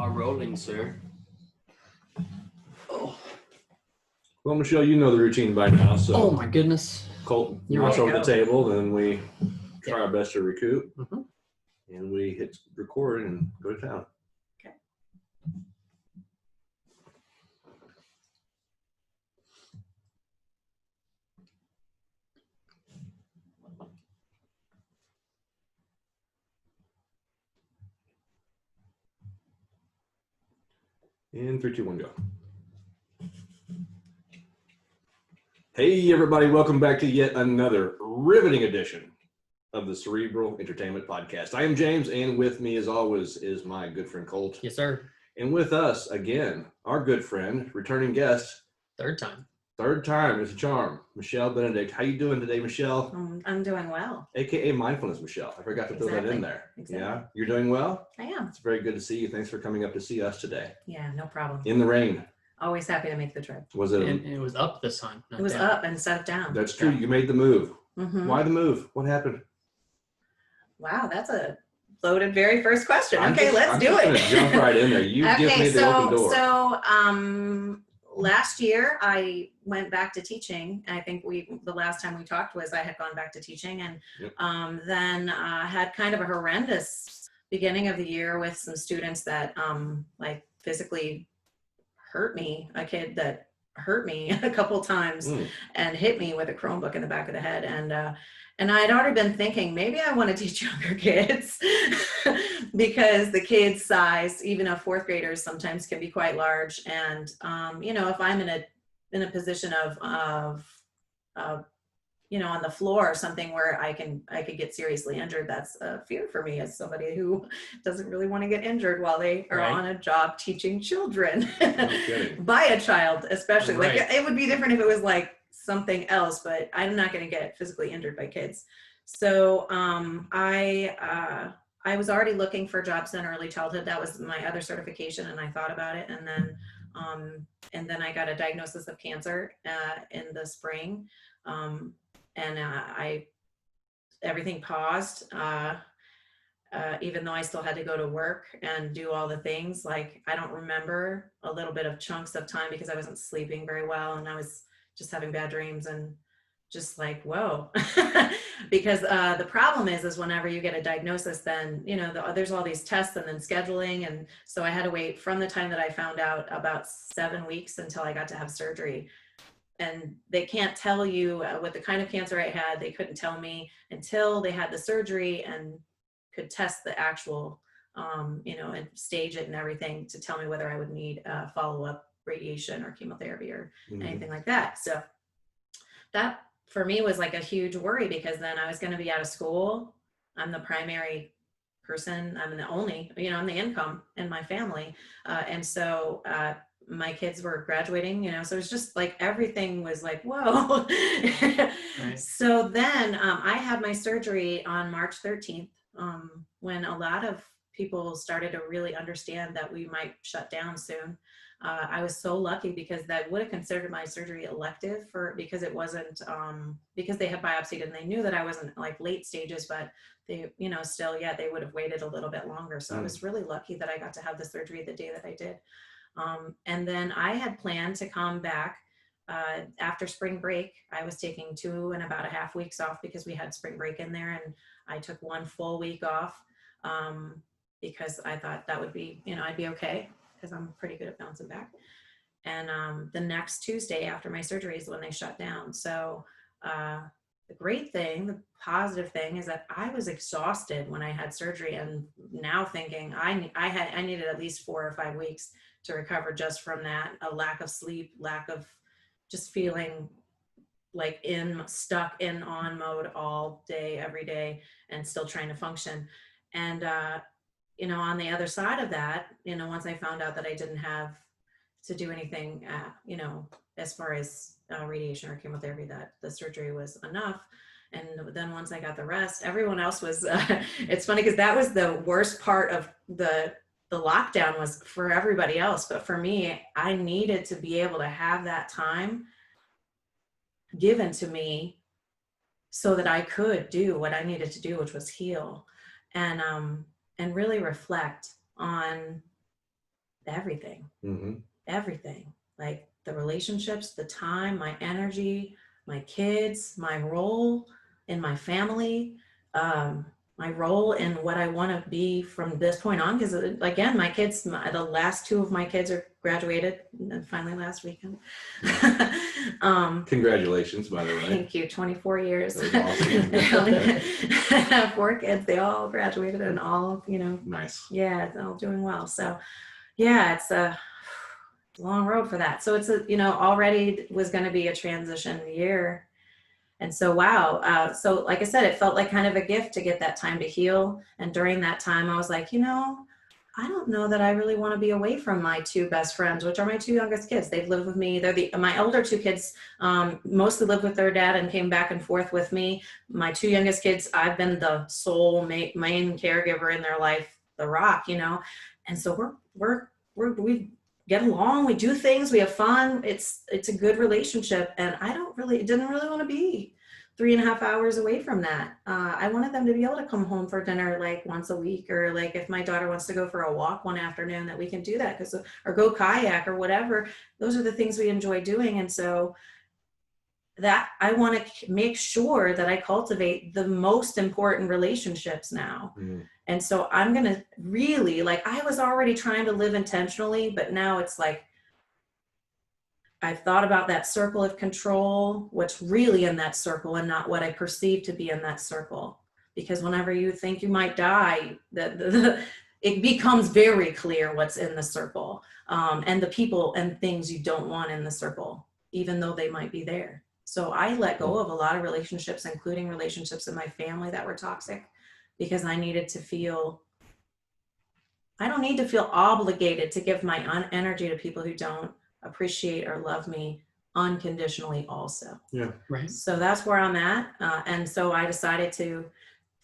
are rolling, sir. Oh. Well, Michelle, you know the routine by now, so. Oh my goodness. Colt, you rush over the table, then we try our best to recoup, Mm-hmm. and we hit record and go to town. Okay. In 3, 2, 1, go. Hey, everybody. Welcome back to yet another riveting edition of the Cerebral Entertainment Podcast. I am James, and with me, as always, is my good friend Colt. Yes, sir. And with us, again, our good friend, returning guest. Third time. It's a charm. Michelle Benedict. How you doing today, Michelle? I'm doing well. AKA mindfulness, Michelle. I forgot to throw that in there. Exactly. Yeah, you're doing well? I am. It's very good to see you. Thanks for coming up to see us today. Yeah, no problem. In the rain. Always happy to make the trip. Was it? And it was up this time. It was down. up instead of down. That's true. You made the move. Mm-hmm. Why the move? What happened? Wow, that's a loaded very first question. Let's do it. I'm just gonna jump right in there. You give me the open door. So last year I went back to teaching. I think the last time we talked was I had gone back to teaching, and then had kind of a horrendous beginning of the year with some students that like physically hurt me. A kid that hurt me a couple times and hit me with a Chromebook in the back of the head, and I had already been thinking, maybe I want to teach younger kids because the kids' size, even of fourth graders, sometimes can be quite large. And, if I'm in a position of on the floor or something where I could get seriously injured, that's a fear for me as somebody who doesn't really want to get injured while they are on a job teaching children by a child, especially. Like it would be different if it was like something else, but I'm not going to get physically injured by kids. So I was already looking for jobs in early childhood. That was my other certification, and I thought about it. And then I got a diagnosis of cancer in the spring, and everything paused. Even though I still had to go to work and do all the things, like I don't remember a little bit of chunks of time because I wasn't sleeping very well, and I was just having bad dreams and just like, whoa. Because the problem is whenever you get a diagnosis, then, there's all these tests and then scheduling. And so I had to wait from the time that I found out about 7 weeks until I got to have surgery. And they can't tell you what the kind of cancer I had. They couldn't tell me until they had the surgery and could test the actual, and stage it and everything to tell me whether I would need follow-up radiation or chemotherapy or anything like that. So that for me was like a huge worry, because then I was going to be out of school. I'm the primary person. I'm the only, I'm the income in my family. And so my kids were graduating, so it was just like everything was like, whoa. Right. So then I had my surgery on March 13th, when a lot of people started to really understand that we might shut down soon. I was so lucky because that would have considered my surgery elective because it wasn't, because they had biopsied and they knew that I wasn't like late stages, but they, still, they would have waited a little bit longer. So I was really lucky that I got to have the surgery the day that I did. And then I had planned to come back after spring break. I was taking 2.5 weeks off because we had spring break in there, and I took 1 full week off because I thought that would be, I'd be okay, because I'm pretty good at bouncing back. And the next Tuesday after my surgery is when they shut down. So the great thing, the positive thing, is that I was exhausted when I had surgery, and now thinking I needed at least 4 or 5 weeks to recover just from that, a lack of sleep, lack of just feeling like stuck in on mode all day, every day, and still trying to function. And on the other side of that, once I found out that I didn't have to do anything, as far as radiation or chemotherapy, that the surgery was enough. And then once I got the rest, everyone else was, it's funny because that was the worst part of the lockdown, was for everybody else. But for me, I needed to be able to have that time given to me so that I could do what I needed to do, which was heal and really reflect on everything, Mm-hmm. everything, like the relationships, the time, my energy, my kids, my role in my family, my role in what I want to be from this point on. Because again, my kids, the last two of my kids are graduated, and finally last weekend. Congratulations, by the way. Thank you. 24 years. That was awesome. I only have 4 kids. They all graduated and all, Nice. yeah, it's all doing well. So yeah, it's a long road for that. So it's already was going to be a transition year. And so, wow. So like I said, it felt like kind of a gift to get that time to heal. And during that time, I was like, I don't know that I really want to be away from my 2 best friends, which are my 2 youngest kids. They've lived with me. They're my older 2 kids, mostly lived with their dad and came back and forth with me. My 2 youngest kids, I've been the sole main caregiver in their life, the rock, And so we get along, we do things, we have fun. It's a good relationship. And I didn't really want to be 3.5 hours away from that. I wanted them to be able to come home for dinner like once a week, or like if my daughter wants to go for a walk one afternoon, that we can do that, or go kayak or whatever. Those are the things we enjoy doing. And so that I want to make sure that I cultivate the most important relationships now. Mm-hmm. And so I'm going to really, I was already trying to live intentionally, but now it's like, I've thought about that circle of control, what's really in that circle and not what I perceive to be in that circle. Because whenever you think you might die, it becomes very clear what's in the circle, and the people and things you don't want in the circle, even though they might be there. So I let go of a lot of relationships, including relationships in my family that were toxic, because I needed to feel, I don't need to feel obligated to give my energy to people who don't appreciate or love me unconditionally also. Yeah. Right. So that's where I'm at. And so I decided to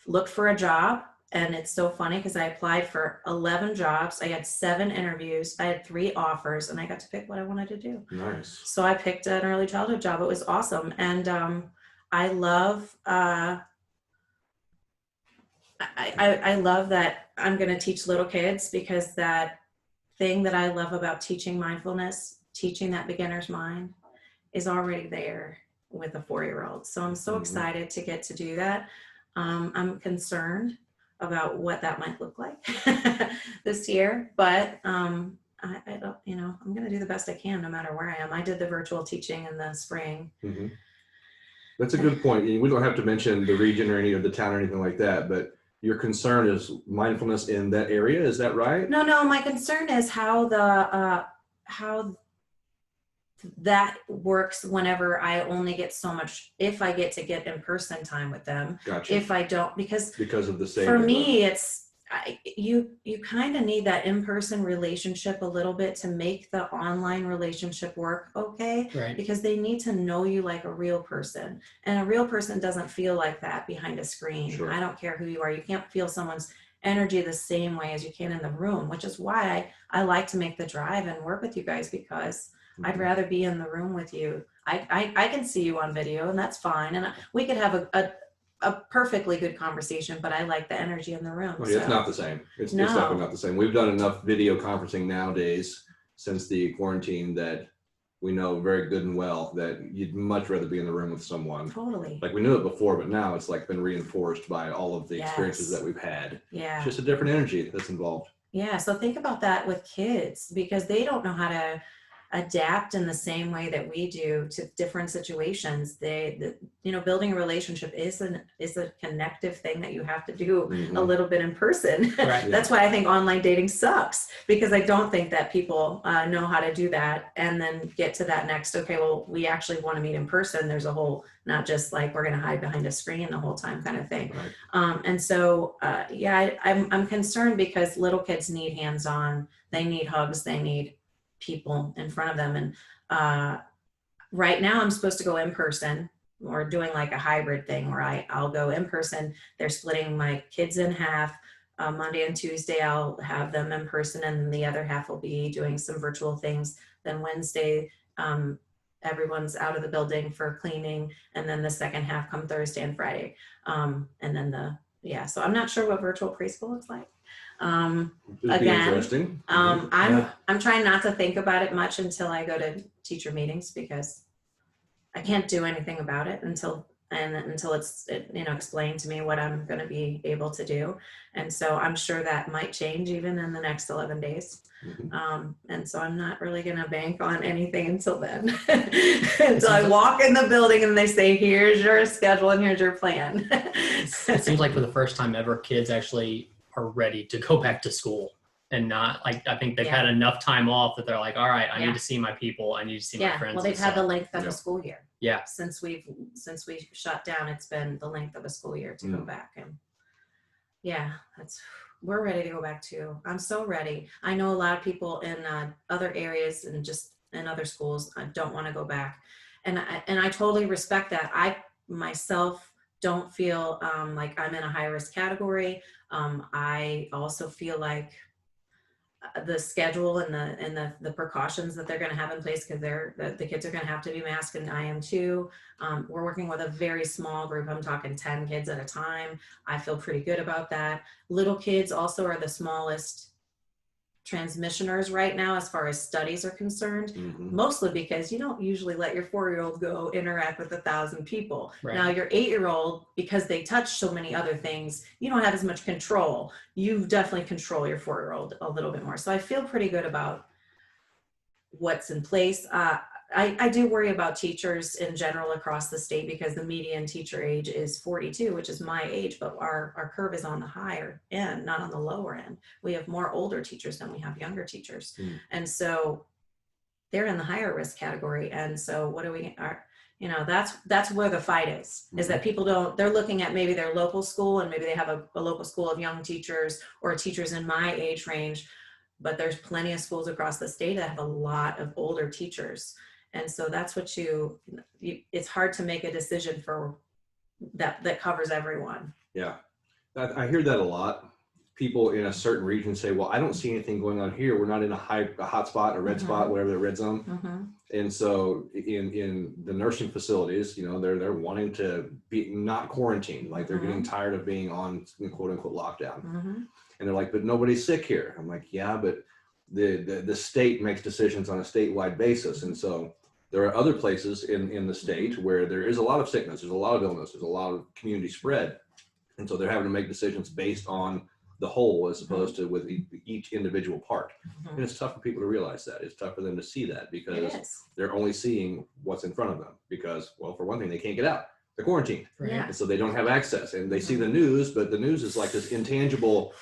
look for a job. And it's so funny because I applied for 11 jobs. I had 7 interviews. I had 3 offers, and I got to pick what I wanted to do. Nice. So I picked an early childhood job. It was awesome. And I love, I love that I'm going to teach little kids, because that thing that I love about teaching mindfulness, teaching that beginner's mind, is already there with a 4-year-old. So I'm so excited to get to do that. I'm concerned about what that might look like this year, but I don't, I'm going to do the best I can no matter where I am. I did the virtual teaching in the spring. Mm-hmm. That's a good point. We don't have to mention the region or any of the town or anything like that, but your concern is mindfulness in that area. Is that right? No, my concern is how that works whenever I only get so much, if I get to get in-person time with them. Gotcha. If I don't, because of the state. For me, it's, you kind of need that in-person relationship a little bit to make the online relationship work okay. Right. Because they need to know you like a real person. And a real person doesn't feel like that behind a screen. Sure. I don't care who you are. You can't feel someone's energy the same way as you can in the room, which is why I like to make the drive and work with you guys, because I'd rather be in the room with you. I can see you on video, and that's fine. And we could have a perfectly good conversation, but I like the energy in the room. Well, it's not the same. It's definitely not the same. We've done enough video conferencing nowadays since the quarantine that we know very good and well that you'd much rather be in the room with someone. Totally. Like we knew it before, but now it's like been reinforced by all of the experiences that we've had. Yeah. It's just a different energy that's involved. Yeah. So think about that with kids, because they don't know how to adapt in the same way that we do to different situations. Building a relationship is a connective thing that you have to do a little bit in person. Right. That's why I think online dating sucks, because I don't think that people know how to do that and then get to that next, okay, well, we actually want to meet in person. There's a whole, not just like we're going to hide behind a screen the whole time kind of thing. Right. And so, I'm concerned because little kids need hands-on, they need hugs, they need people in front of them. And right now I'm supposed to go in person. We're doing like a hybrid thing where I'll go in person. They're splitting my kids in half. Monday and Tuesday I'll have them in person, and then the other half will be doing some virtual things. Then Wednesday everyone's out of the building for cleaning, and then the second half come Thursday and Friday. And then yeah, so I'm not sure what virtual preschool looks like. It'd be Again, interesting. I'm trying not to think about it much until I go to teacher meetings, because I can't do anything about it until it's explained to me what I'm going to be able to do. And so I'm sure that might change even in the next 11 days. And so I'm not really going to bank on anything until then. Until I walk in the building and they say, here's your schedule and here's your plan. It seems like for the first time ever, kids actually are ready to go back to school, and not like, I think they've had enough time off that they're like, all right, I need to see my people. I need to see my friends. Well, they've had the length of a school year. Yeah. Since we shut down, it's been the length of a school year to go back. And we're ready to go back too. I'm so ready. I know a lot of people in other areas and just in other schools don't want to go back. And I totally respect that. I myself don't feel like I'm in a high risk category. I also feel like the schedule and the precautions that they're going to have in place, because the kids are going to have to be masked, and I am too. We're working with a very small group. I'm talking 10 kids at a time. I feel pretty good about that. Little kids also are the smallest transmissioners right now as far as studies are concerned, mostly because you don't usually let your 4-year-old go interact with 1,000 people. Right. Now your 8-year-old, because they touch so many other things, you don't have as much control. You definitely control your 4-year-old a little bit more. So I feel pretty good about what's in place. I do worry about teachers in general across the state, because the median teacher age is 42, which is my age, but our curve is on the higher end, not on the lower end. We have more older teachers than we have younger teachers. And so they're in the higher risk category. And so what do we are, that's where the fight is that people they're looking at maybe their local school, and maybe they have a local school of young teachers or teachers in my age range, but there's plenty of schools across the state that have a lot of older teachers. And so that's what it's hard to make a decision for that covers everyone. Yeah, I hear that a lot. People in a certain region say, well, I don't see anything going on here. We're not in a hot spot, a red spot, whatever, the red zone. And so in the nursing facilities, they're wanting to be not quarantined. Like they're getting tired of being on quote unquote lockdown. And they're like, but nobody's sick here. I'm like, yeah, but the state makes decisions on a statewide basis. And so there are other places in the state where there is a lot of sickness, there's a lot of illness, there's a lot of community spread. And so they're having to make decisions based on the whole as opposed to with each individual part. And it's tough for people to realize that. It's tough for them to see that, because they're only seeing what's in front of them, because, well, for one thing, they can't get out. They're quarantined. And so they don't have access, and they see the news, but the news is like this intangible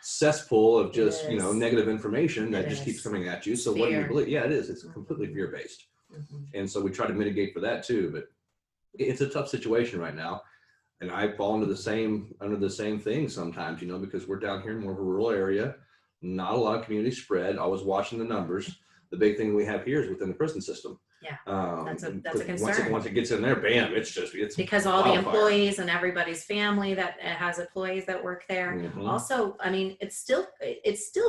cesspool of just, negative information that just keeps coming at you. So what do you believe? Yeah, it is. It's completely fear-based. And so we try to mitigate for that too, but it's a tough situation right now. And I fall under the same thing sometimes, because we're down here in more of a rural area, not a lot of community spread, always watching the numbers. The big thing we have here is within the prison system. That's a concern. Once it gets in there, bam, it's because all the employees and everybody's family that has employees that work there. Also, I mean, it still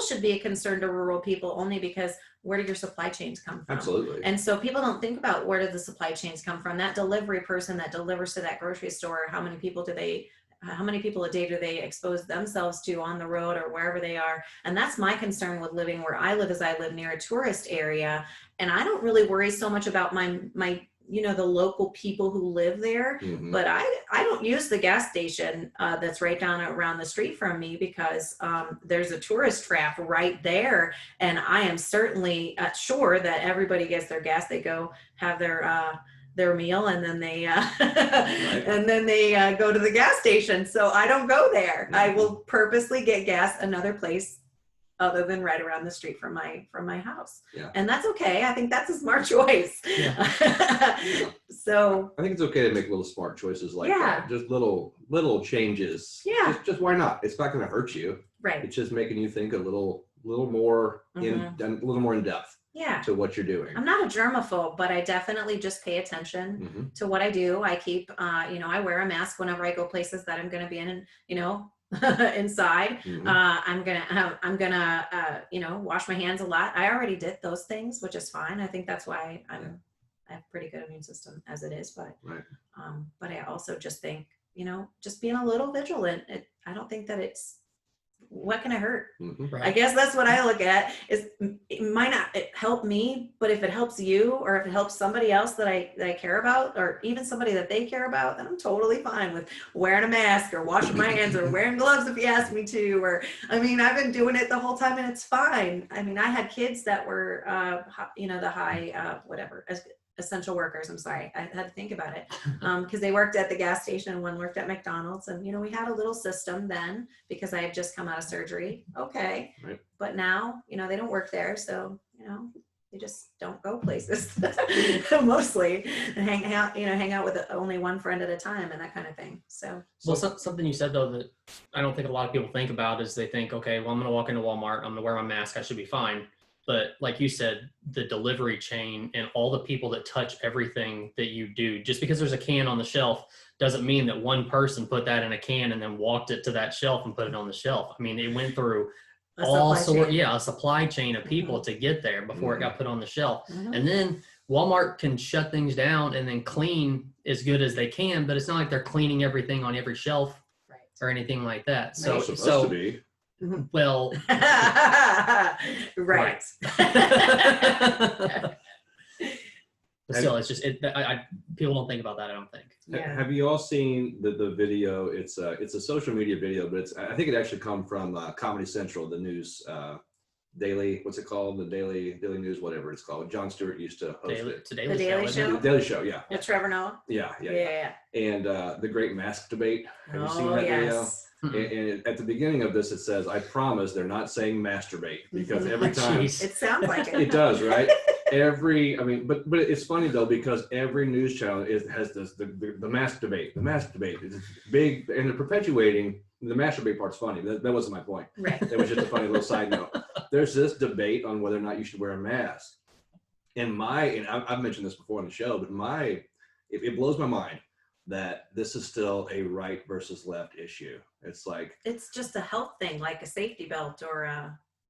should be a concern to rural people, only because where do your supply chains come from? Absolutely. And so people don't think about where do the supply chains come from. That delivery person that delivers to that grocery store, how many people a day do they expose themselves to on the road or wherever they are? And that's my concern with living where I live, as I live near a tourist area. And I don't really worry so much about my the local people who live there, but I don't use the gas station that's right down around the street from me, because there's a tourist trap right there. And I am certainly sure that everybody gets their gas. They go have their meal, and then they go to the gas station. So I don't go there. I will purposely get gas another place other than right around the street from my house. And that's okay. I think that's a smart choice. So I think it's okay to make little smart choices like that. Just little changes. Just why not? It's not going to hurt you. Right. It's just making you think a little more in depth. To what you're doing. I'm not a germaphobe, but I definitely just pay attention to what I do. I keep, I wear a mask whenever I go places that I'm going to be in, inside. I'm gonna, wash my hands a lot. I already did those things, which is fine. I think that's why I have a pretty good immune system as it is. But I also just think just being a little vigilant. I don't think that what can it hurt? Mm-hmm. Right. I guess that's what I look at is it might not help me, but if it helps you or if it helps somebody else that I care about, or even somebody that they care about, then I'm totally fine with wearing a mask or washing my hands or wearing gloves if you ask me to, I've been doing it the whole time and it's fine. I had kids that were, the high, essential workers. I'm sorry. I had to think about it because they worked at the gas station and one worked at McDonald's. And, we had a little system then because I had just come out of surgery. Okay. Right. But now, they don't work there. So, they just don't go places mostly and hang out with only one friend at a time and that kind of thing. So, something you said though that I don't think a lot of people think about is they think, okay, well, I'm going to walk into Walmart. I'm going to wear my mask. I should be fine. But like you said, the delivery chain and all the people that touch everything that you do, just because there's a can on the shelf doesn't mean that one person put that in a can and then walked it to that shelf and put it on the shelf. It went through a supply chain of people to get there before it got put on the shelf. And then Walmart can shut things down and then clean as good as they can, but it's not like they're cleaning everything on every shelf or anything like that. So it's supposed to be. Well, right. But still, it's just people don't think about that. I don't think. Yeah. Have you all seen the video? It's a social media video, but I think it actually come from Comedy Central, the news daily. What's it called? The daily news, whatever it's called. Jon Stewart used to host it. The Daily Show. The Daily Show, yeah. With Trevor Noah. Yeah. And the Great Mask Debate. Have you seen that video? And at the beginning of this, it says, "I promise they're not saying masturbate," because every time it sounds like it. It does, right? But it's funny though because every news channel has the mask debate. The mask debate is big, and they're perpetuating the masturbate part's funny. That wasn't my point. Right. That was just a funny little side note. There's this debate on whether or not you should wear a mask, and I've mentioned this before on the show, but it blows my mind that this is still a right versus left issue. It's just a health thing, like a safety belt or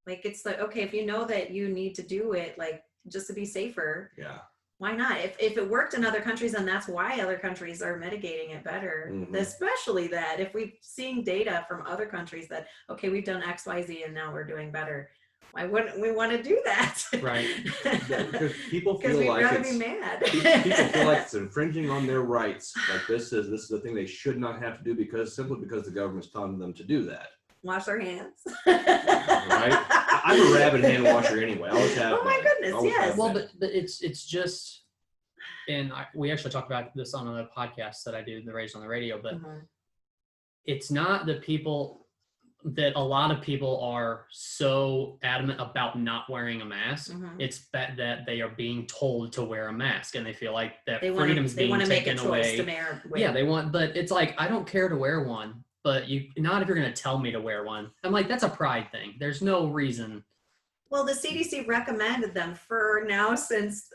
it's like, okay, if you know that you need to do it, just to be safer. Yeah. Why not? If it worked in other countries, and that's why other countries are mitigating it better, especially that if we're seeing data from other countries that, okay, we've done X, Y, Z, and now we're doing better. Why wouldn't we want to do that? Right. Because people feel we'd like rather be mad. People feel like it's infringing on their rights. Like this is the thing they should not have to do simply because the government's telling them to do that. Wash their hands. Right. I'm a rabid hand washer anyway. I always have. Oh my goodness, yes. Well, but it's just, and we actually talked about this on another podcast that I do, the Raised on the Radio, but it's not that a lot of people are so adamant about not wearing a mask. It's that they are being told to wear a mask and they feel like that freedom's being taken away. Yeah, but it's like, I don't care to wear one, but not if you're going to tell me to wear one. I'm like, that's a pride thing. There's no reason. Well, the CDC recommended them for now since,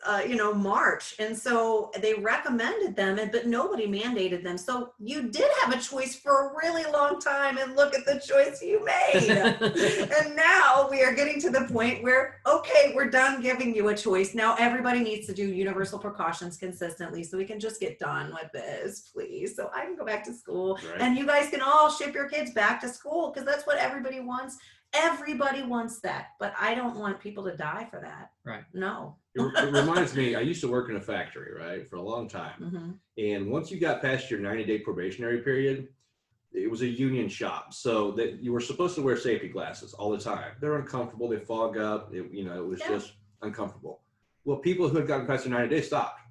March. And so they recommended them, but nobody mandated them. So you did have a choice for a really long time, and look at the choice you made. And now we are getting to the point where, okay, we're done giving you a choice. Now everybody needs to do universal precautions consistently so we can just get done with this, please. So I can go back to school and you guys can all ship your kids back to school because that's what everybody wants. Everybody wants that, but I don't want people to die for that. Right. No. It reminds me, I used to work in a factory, right, for a long time. And once you got past your 90-day probationary period, it was a union shop. So that you were supposed to wear safety glasses all the time. They're uncomfortable. They fog up. It was just uncomfortable. Well, people who had gotten past their 90 days stopped.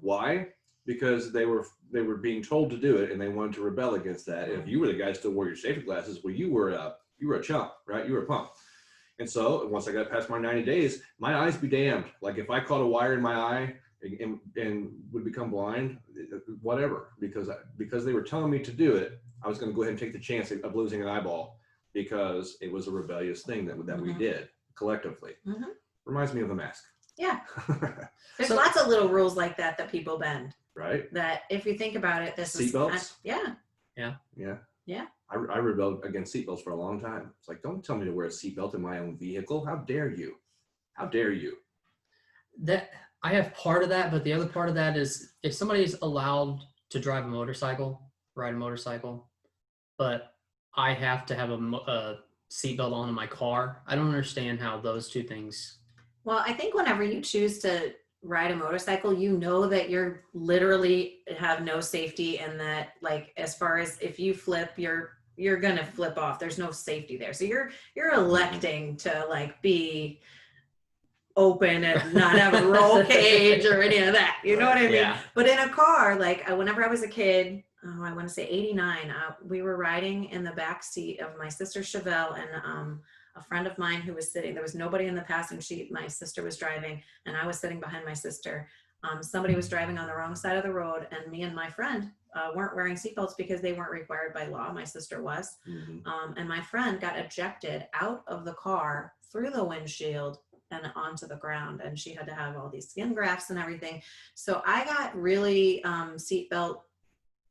Why? Because they were being told to do it and they wanted to rebel against that. And if you were the guy who still wore your safety glasses, well, you were a chump, right? You were a punk. And so once I got past my 90 days, my eyes be damned. Like if I caught a wire in my eye and would become blind, whatever, because they were telling me to do it, I was going to go ahead and take the chance of losing an eyeball because it was a rebellious thing that we did collectively. Reminds me of a mask. Yeah. There's lots of little rules like that people bend. Right. That if you think about it, seatbelts. Yeah. I rebelled against seatbelts for a long time. It's like, don't tell me to wear a seatbelt in my own vehicle. How dare you? How dare you? That I have part of that, but the other part of that is if somebody's allowed to drive a motorcycle, ride a motorcycle, but I have to have a seatbelt on in my car. I don't understand how those two things. Well, I think whenever you choose to ride a motorcycle, you know that you're literally have no safety, and that, like, as far as if you flip, you're gonna flip off. There's no safety there. So you're electing to like be open and not have a roll cage or any of that. You know what I mean? Yeah. But in a car, like whenever I was a kid, oh, I want to say 89, we were riding in the back seat of my sister's Chevelle, and a friend of mine who was sitting, there was nobody in the passenger seat. My sister was driving and I was sitting behind my sister. Somebody was driving on the wrong side of the road, and me and my friend weren't wearing seatbelts because they weren't required by law. My sister was. And my friend got ejected out of the car through the windshield and onto the ground, and she had to have all these skin grafts and everything. So I got really seatbelt.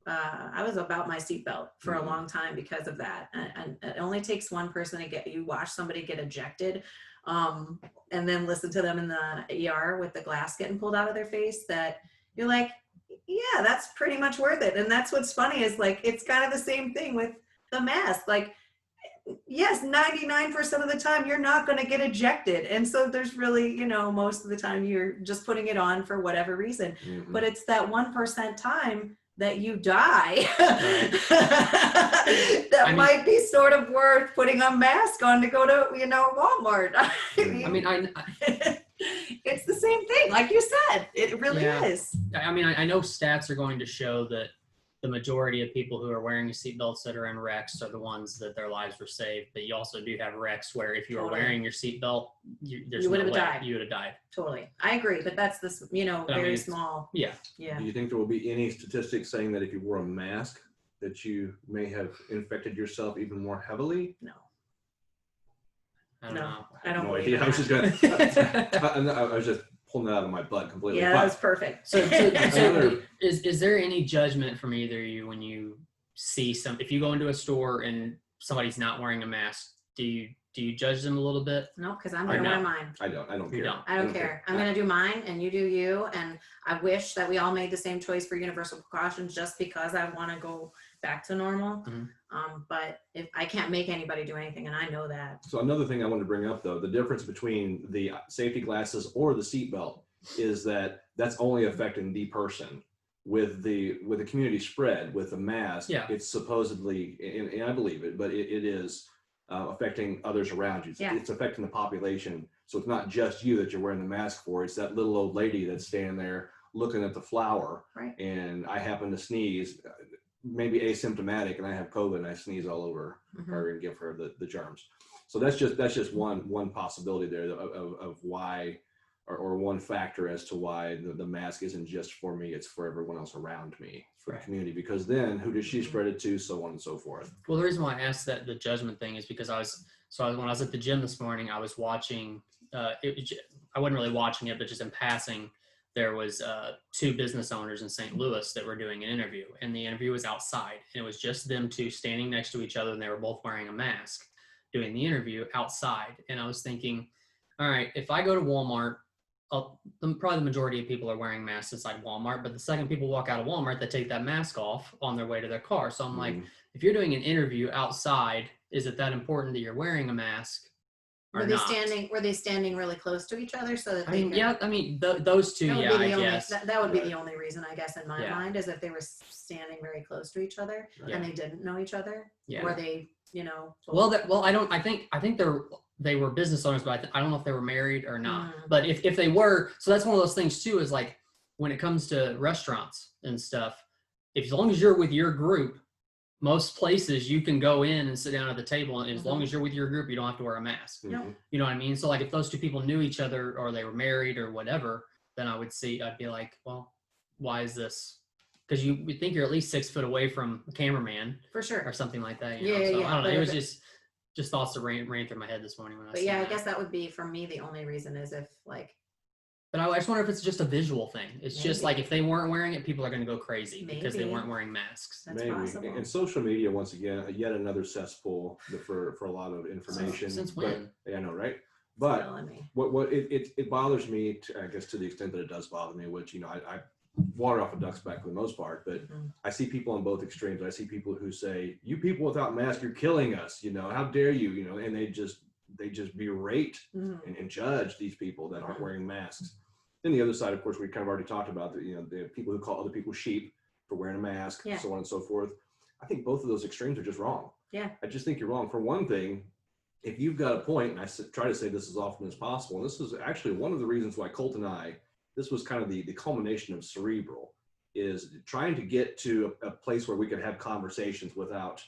I was about my seatbelt for a long time because of that. And it only takes one person to you watch somebody get ejected, and then listen to them in the ER with the glass getting pulled out of their face, that you're like, yeah, that's pretty much worth it. And that's what's funny is, like, it's kind of the same thing with the mask. Like, yes, 99% of the time you're not going to get ejected. And so there's really, most of the time you're just putting it on for whatever reason. But it's that 1% time that you die that might be sort of worth putting a mask on to go to, Walmart. It's the same thing. Like you said, it really is. I know stats are going to show that the majority of people who are wearing seatbelts that are in wrecks are the ones that their lives were saved. But you also do have wrecks where if you were wearing your seatbelt, you would have died. You would have died. Totally. I agree. But that's this, very small. Yeah. Yeah. Do you think there will be any statistics saying that if you wore a mask that you may have infected yourself even more heavily? No. I don't know. I don't believe idea. that. I was just going I was just pulling that out of my butt completely. Yeah, that was perfect. So is there any judgment from either of you when you see if you go into a store and somebody's not wearing a mask, do you judge them a little bit? No, because I'm going to wear mine. I don't care. I don't care. I'm going to do mine and you do you. And I wish that we all made the same choice for universal precautions, just because I want to go back to normal. But if I can't make anybody do anything, and I know that. So another thing I wanted to bring up, though, the difference between the safety glasses or the seatbelt is that that's only affecting the person. With the community spread, with the mask, it's supposedly, and I believe it, but it is affecting others around you. It's affecting the population. So it's not just you that you're wearing the mask for. It's that little old lady that's standing there looking at the flower. Right. And I happen to sneeze, maybe asymptomatic, and I have COVID and I sneeze all over her and give her the germs. So that's just one possibility there of why, or one factor as to why the mask isn't just for me, it's for everyone else around me, for the community, because then who does she spread it to, so on and so forth. Well, the reason why I asked that, the judgment thing, is because when I was at the gym this morning, I was watching, I wasn't really watching it, but just in passing, there was two business owners in St. Louis that were doing an interview, and the interview was outside, and it was just them two standing next to each other, and they were both wearing a mask doing the interview outside. And I was thinking, all right, if I go to Walmart, probably the majority of people are wearing masks inside Walmart, but the second people walk out of Walmart, they take that mask off on their way to their car. So I'm like, if you're doing an interview outside, is it that important that you're wearing a mask? Were they standing really close to each other so that they those two, I guess. That would be the only reason, I guess, in my mind, is if they were standing very close to each other and they didn't know each other. Or they, I think they were business owners, but I don't know if they were married or not. But if they were, so that's one of those things too, is like when it comes to restaurants and stuff, as long as you're with your group, most places you can go in and sit down at the table, and as long as you're with your group, you don't have to wear a mask. You know what I mean? So like if those two people knew each other or they were married or whatever, then I'd be like, well, why is this? Because you would think you're at least 6 foot away from a cameraman, for sure, or something like that. So I don't know. It was just thoughts that ran through my head this morning when I. But I guess that would be, for me, the only reason is if like. But I just wonder if it's just a visual thing. It's just like if they weren't wearing it, people are going to go crazy because they weren't wearing masks. That's possible. And social media, once again, yet another cesspool for a lot of information. Since when? I know, right? But what it bothers me, I guess, to the extent that it does bother me, which water off a duck's back for the most part, but I see people on both extremes. I see people who say, you people without masks, you're killing us, how dare you, and they just berate and judge these people that aren't wearing masks. Then the other side, of course, we kind of already talked about the people who call other people sheep for wearing a mask, so on and so forth. I think both of those extremes are just wrong. Yeah. I just think you're wrong. For one thing, if you've got a point, and I try to say this as often as possible, and this is actually one of the reasons why Colt and I, this was kind of the culmination of Cerebral, is trying to get to a place where we could have conversations without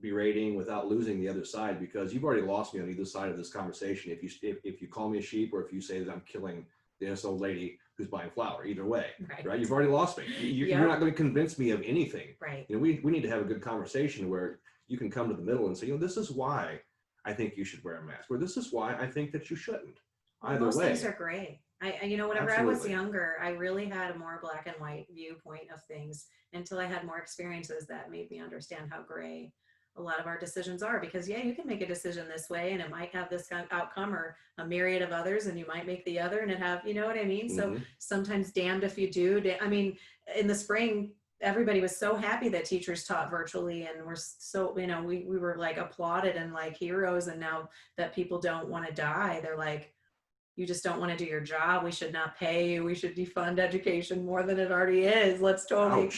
berating, without losing the other side, because you've already lost me on either side of this conversation. If you call me a sheep, or if you say that I'm killing this old lady who's buying flour, either way, right? You've already lost me. You're not going to convince me of anything. Right. We need to have a good conversation where you can come to the middle and say, this is why I think you should wear a mask, or this is why I think that you shouldn't. Either most way. Things are gray. Whenever I was younger, I really had a more black and white viewpoint of things until I had more experiences that made me understand how gray a lot of our decisions are. Because you can make a decision this way and it might have this kind of outcome, or a myriad of others, and you might make the other and it have, you know what I mean? So sometimes damned if you do. In the spring, everybody was so happy that teachers taught virtually, and we're so, we were like applauded and like heroes. And now that people don't want to die, they're like, you just don't want to do your job. We should not pay you. We should defund education more than it already is. Let's totally,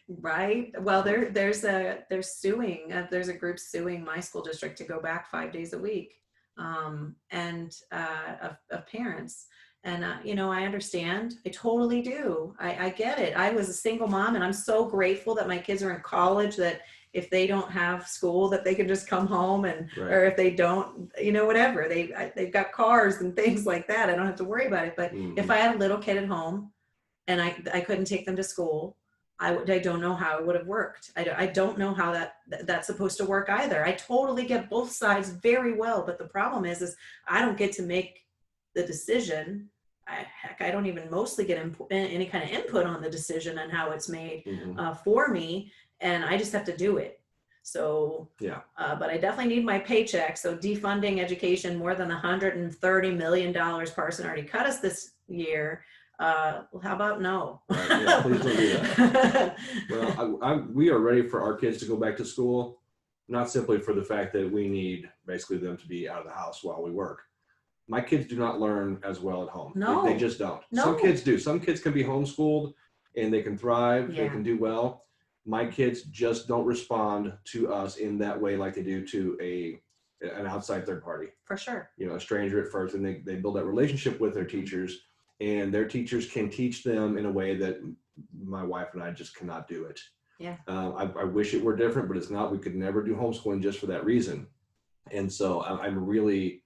right? Well, they're suing. There's a group suing my school district to go back 5 days a week, and of parents. And, I understand. I totally do. I get it. I was a single mom, and I'm so grateful that my kids are in college, that if they don't have school, that they can just come home or if they don't, whatever, they've got cars and things like that. I don't have to worry about it. But if I had a little kid at home and I couldn't take them to school, I don't know how it would have worked. I don't know how that's supposed to work either. I totally get both sides very well. But the problem is I don't get to make the decision. I don't even mostly get any kind of input on the decision and how it's made for me. And I just have to do it. So, but I definitely need my paycheck. So defunding education, more than $130 million Parson already cut us this year. How about no? Right, please don't do that. Well, we are ready for our kids to go back to school, not simply for the fact that we need basically them to be out of the house while we work. My kids do not learn as well at home. No. They just don't. No. Some kids do. Some kids can be homeschooled and they can thrive. They can do well. My kids just don't respond to us in that way like they do to an outside third party. For sure. A stranger at first, and they build that relationship with their teachers, and their teachers can teach them in a way that my wife and I just cannot do it. Yeah. I wish it were different, but it's not. We could never do homeschooling just for that reason. And so I'm really,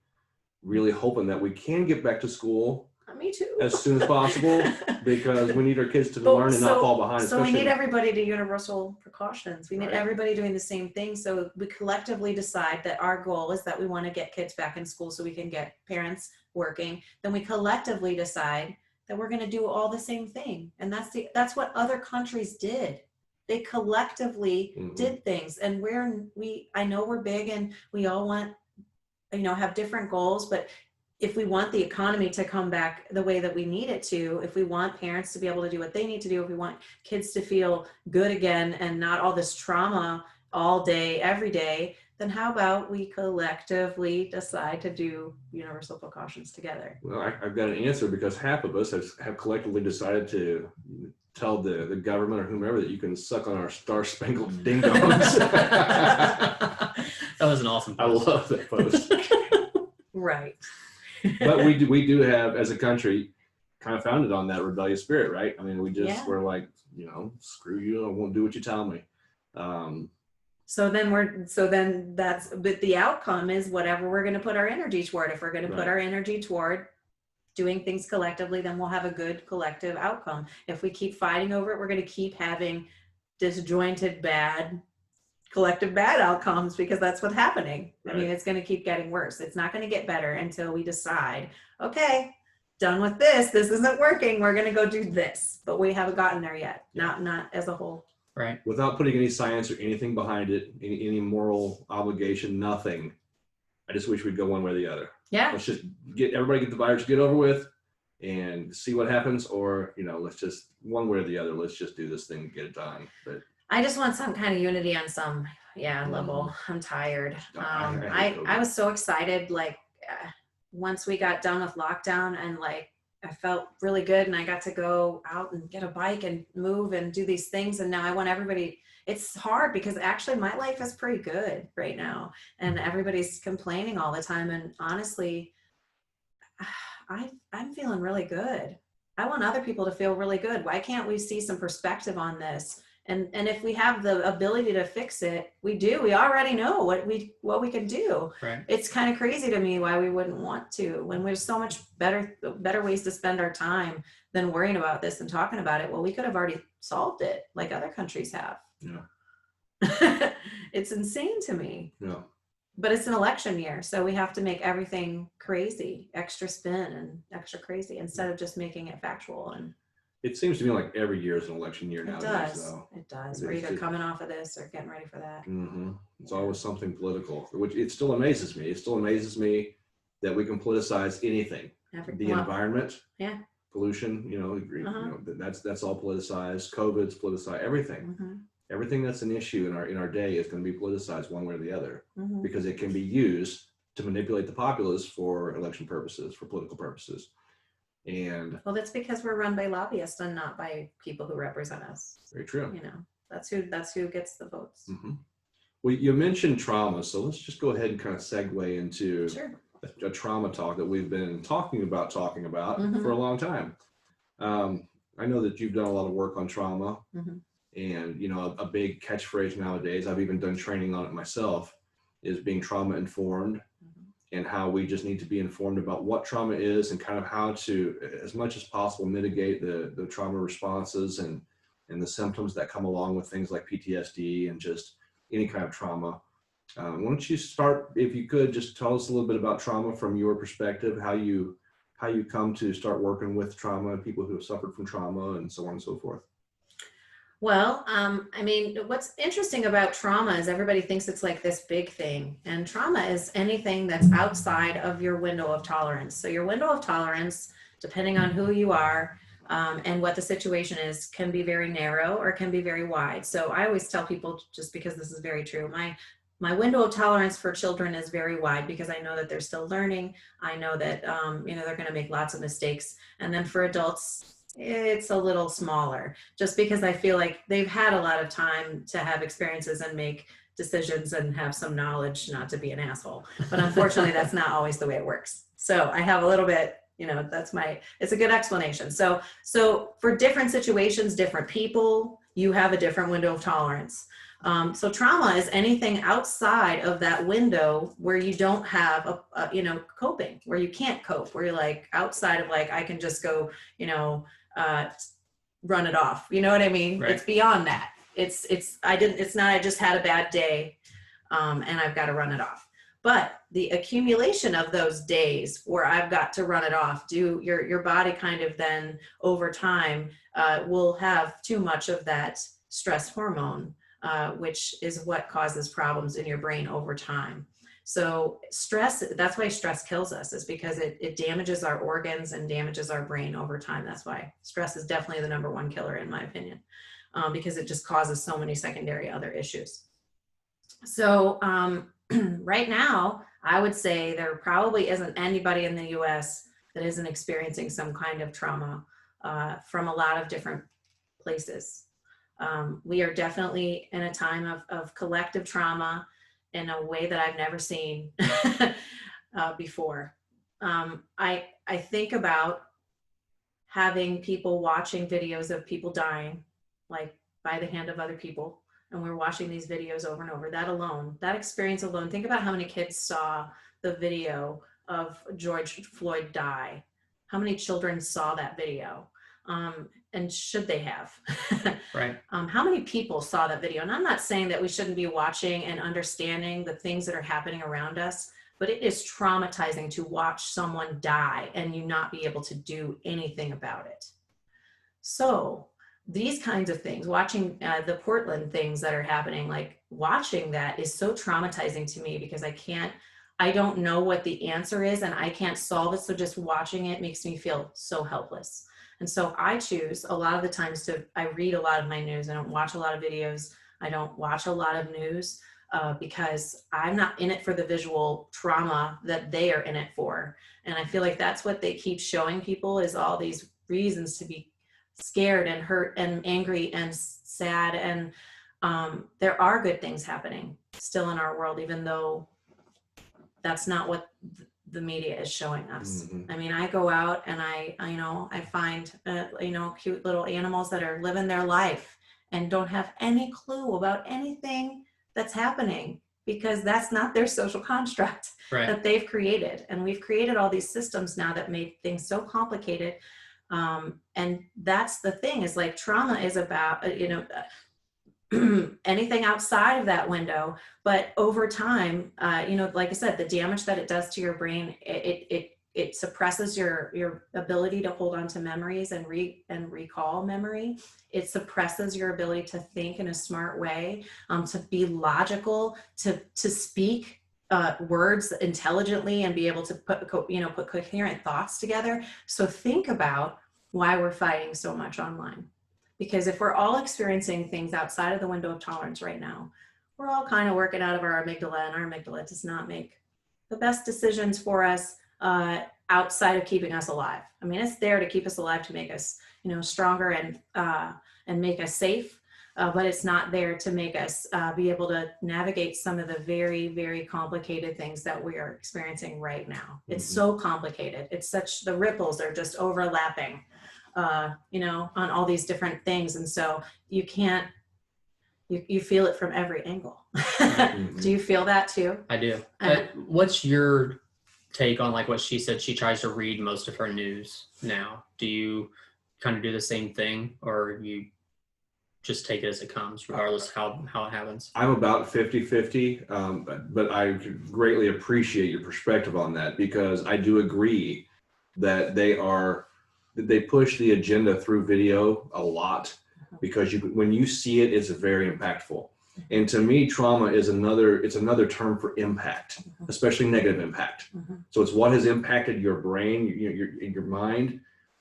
really hoping that we can get back to school. Me too. As soon as possible, because we need our kids to learn and not fall behind. So we need everybody to universal precautions. We need everybody doing the same thing. So we collectively decide that our goal is that we want to get kids back in school so we can get parents working. Then we collectively decide that we're going to do all the same thing. And that's what other countries did. They collectively did things. And I know we're big and we all want, have different goals, but if we want the economy to come back the way that we need it to, if we want parents to be able to do what they need to do, if we want kids to feel good again and not all this trauma all day, every day, then how about we collectively decide to do universal precautions together? Well, I've got an answer, because half of us have collectively decided to tell the government or whomever that you can suck on our star-spangled ding-dongs. That was an awesome post. I love that post. Right. But we do have, as a country, kind of founded on that rebellious spirit, right? I mean, we're like, screw you, I won't do what you tell me. But the outcome is whatever we're going to put our energy toward. If we're going to put our energy toward doing things collectively, then we'll have a good collective outcome. If we keep fighting over it, we're going to keep having disjointed collective bad outcomes, because that's what's happening. Right. I mean, it's going to keep getting worse. It's not going to get better until we decide, okay, done with this. This isn't working. We're going to go do this, but we haven't gotten there yet. Not as a whole. Right. Without putting any science or anything behind it, any moral obligation, nothing. I just wish we'd go one way or the other. Yeah. Let's just get the virus, get over with. and see what happens, or, let's just one way or the other, let's just do this thing and get it done. But I just want some kind of unity on some level. I'm tired. I hate I was so excited, like once we got done with lockdown, and like I felt really good, and I got to go out and get a bike and move and do these things. And now I want everybody. It's hard because actually my life is pretty good right now, and everybody's complaining all the time. And honestly, I'm feeling really good. I want other people to feel really good. Why can't we see some perspective on this? And if we have the ability to fix it, we do. We already know what we can do. Right. It's kind of crazy to me why we wouldn't want to, when there's so much better ways to spend our time than worrying about this and talking about it. Well, we could have already solved it like other countries have. Yeah. It's insane to me. Yeah. But it's an election year, so we have to make everything crazy, extra spin and extra crazy, instead of just making it factual. And it seems to me like every year is an election year nowadays. It does. We're either coming off of this or getting ready for that. Mm-hmm. It's always something political, which it still amazes me. It still amazes me that we can politicize anything. The environment, pollution, that's all politicized. COVID's politicized. Everything. Mm-hmm. Everything that's an issue in our day is going to be politicized one way or the other, because it can be used to manipulate the populace for election purposes, for political purposes. And well, that's because we're run by lobbyists and not by people who represent us. Very true. That's who gets the votes. Mm-hmm. Well, you mentioned trauma, so let's just go ahead and kind of segue into a trauma talk that we've been talking about for a long time. I know that you've done a lot of work on trauma. And, a big catchphrase nowadays, I've even done training on it myself, is being trauma informed, and how we just need to be informed about what trauma is and kind of how to, as much as possible, mitigate the trauma responses and the symptoms that come along with things like PTSD and just any kind of trauma. Why don't you start, if you could, just tell us a little bit about trauma from your perspective, how you come to start working with trauma, people who have suffered from trauma, and so on and so forth. Well, what's interesting about trauma is everybody thinks it's like this big thing, and trauma is anything that's outside of your window of tolerance. So your window of tolerance, depending on who you are and what the situation is, can be very narrow or can be very wide. So I always tell people, just because this is very true, my window of tolerance for children is very wide, because I know that they're still learning. I know that they're going to make lots of mistakes. And then for adults, it's a little smaller, just because I feel like they've had a lot of time to have experiences and make decisions and have some knowledge not to be an asshole. But unfortunately, that's not always the way it works. So I have a little bit, it's a good explanation. So for different situations, different people, you have a different window of tolerance. So trauma is anything outside of that window where you don't have coping, where you can't cope, where you're like outside of like, I can just go, run it off. You know what I mean? Right. It's beyond that. It's not, I just had a bad day and I've got to run it off. But the accumulation of those days where I've got to run it off, your body kind of then over time will have too much of that stress hormone, which is what causes problems in your brain over time. So stress, that's why stress kills us, is because it damages our organs and damages our brain over time. That's why stress is definitely the number one killer, in my opinion, because it just causes so many secondary other issues. So right now, I would say there probably isn't anybody in the US that isn't experiencing some kind of trauma from a lot of different places. We are definitely in a time of collective trauma in a way that I've never seen before. I think about having people watching videos of people dying, like by the hand of other people, and we're watching these videos over and over. That alone, that experience alone, think about how many kids saw the video of George Floyd die. How many children saw that video? And should they have? Right. How many people saw that video? And I'm not saying that we shouldn't be watching and understanding the things that are happening around us, but it is traumatizing to watch someone die and you not be able to do anything about it. So these kinds of things, watching the Portland things that are happening, like watching that is so traumatizing to me, because I can't I don't know what the answer is and I can't solve it. So just watching it makes me feel so helpless. And so I choose a lot of the times I read a lot of my news. I don't watch a lot of videos. I don't watch a lot of news because I'm not in it for the visual trauma that they are in it for. And I feel like that's what they keep showing people, is all these reasons to be scared and hurt and angry and sad. And there are good things happening still in our world, even though that's not what the media is showing us. Mm-hmm. I mean, I go out and I find, cute little animals that are living their life and don't have any clue about anything that's happening, because that's not their social construct that they've created. And we've created all these systems now that made things so complicated. And that's the thing, is like trauma is about, anything outside of that window. But over time, like I said, the damage that it does to your brain, it suppresses your ability to hold on to memories and recall memory. It suppresses your ability to think in a smart way, to be logical, to speak words intelligently and be able to put coherent thoughts together. So think about why we're fighting so much online. Because if we're all experiencing things outside of the window of tolerance right now, we're all kind of working out of our amygdala, and our amygdala does not make the best decisions for us outside of keeping us alive. I mean, it's there to keep us alive, to make us, stronger and make us safe, but it's not there to make us be able to navigate some of the very, very complicated things that we are experiencing right now. It's so complicated. The ripples are just overlapping. On all these different things. And so you can't, you feel it from every angle. Do you feel that too? I do. What's your take on like what she said? She tries to read most of her news now. Do you kind of do the same thing, or you just take it as it comes, regardless how it happens? I'm about 50-50, but I greatly appreciate your perspective on that, because I do agree that they push the agenda through video a lot, because when you see it, it's very impactful. And to me, trauma is another term for impact, especially negative impact. So it's what has impacted your brain, your mind,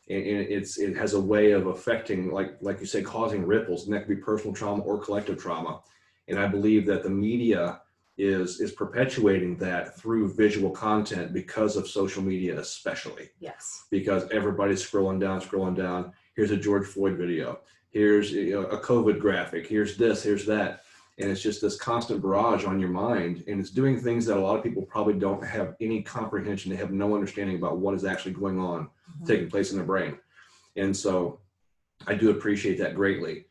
and it has a way of affecting, like you say, causing ripples, and that could be personal trauma or collective trauma. And I believe that the media is perpetuating that through visual content because of social media, especially. Yes. Because everybody's scrolling down. Here's a George Floyd video. Here's a COVID graphic. Here's this, here's that. And it's just this constant barrage on your mind. And it's doing things that a lot of people probably don't have any comprehension. They have no understanding about what is actually going on, taking place in their brain. And so I do appreciate that greatly.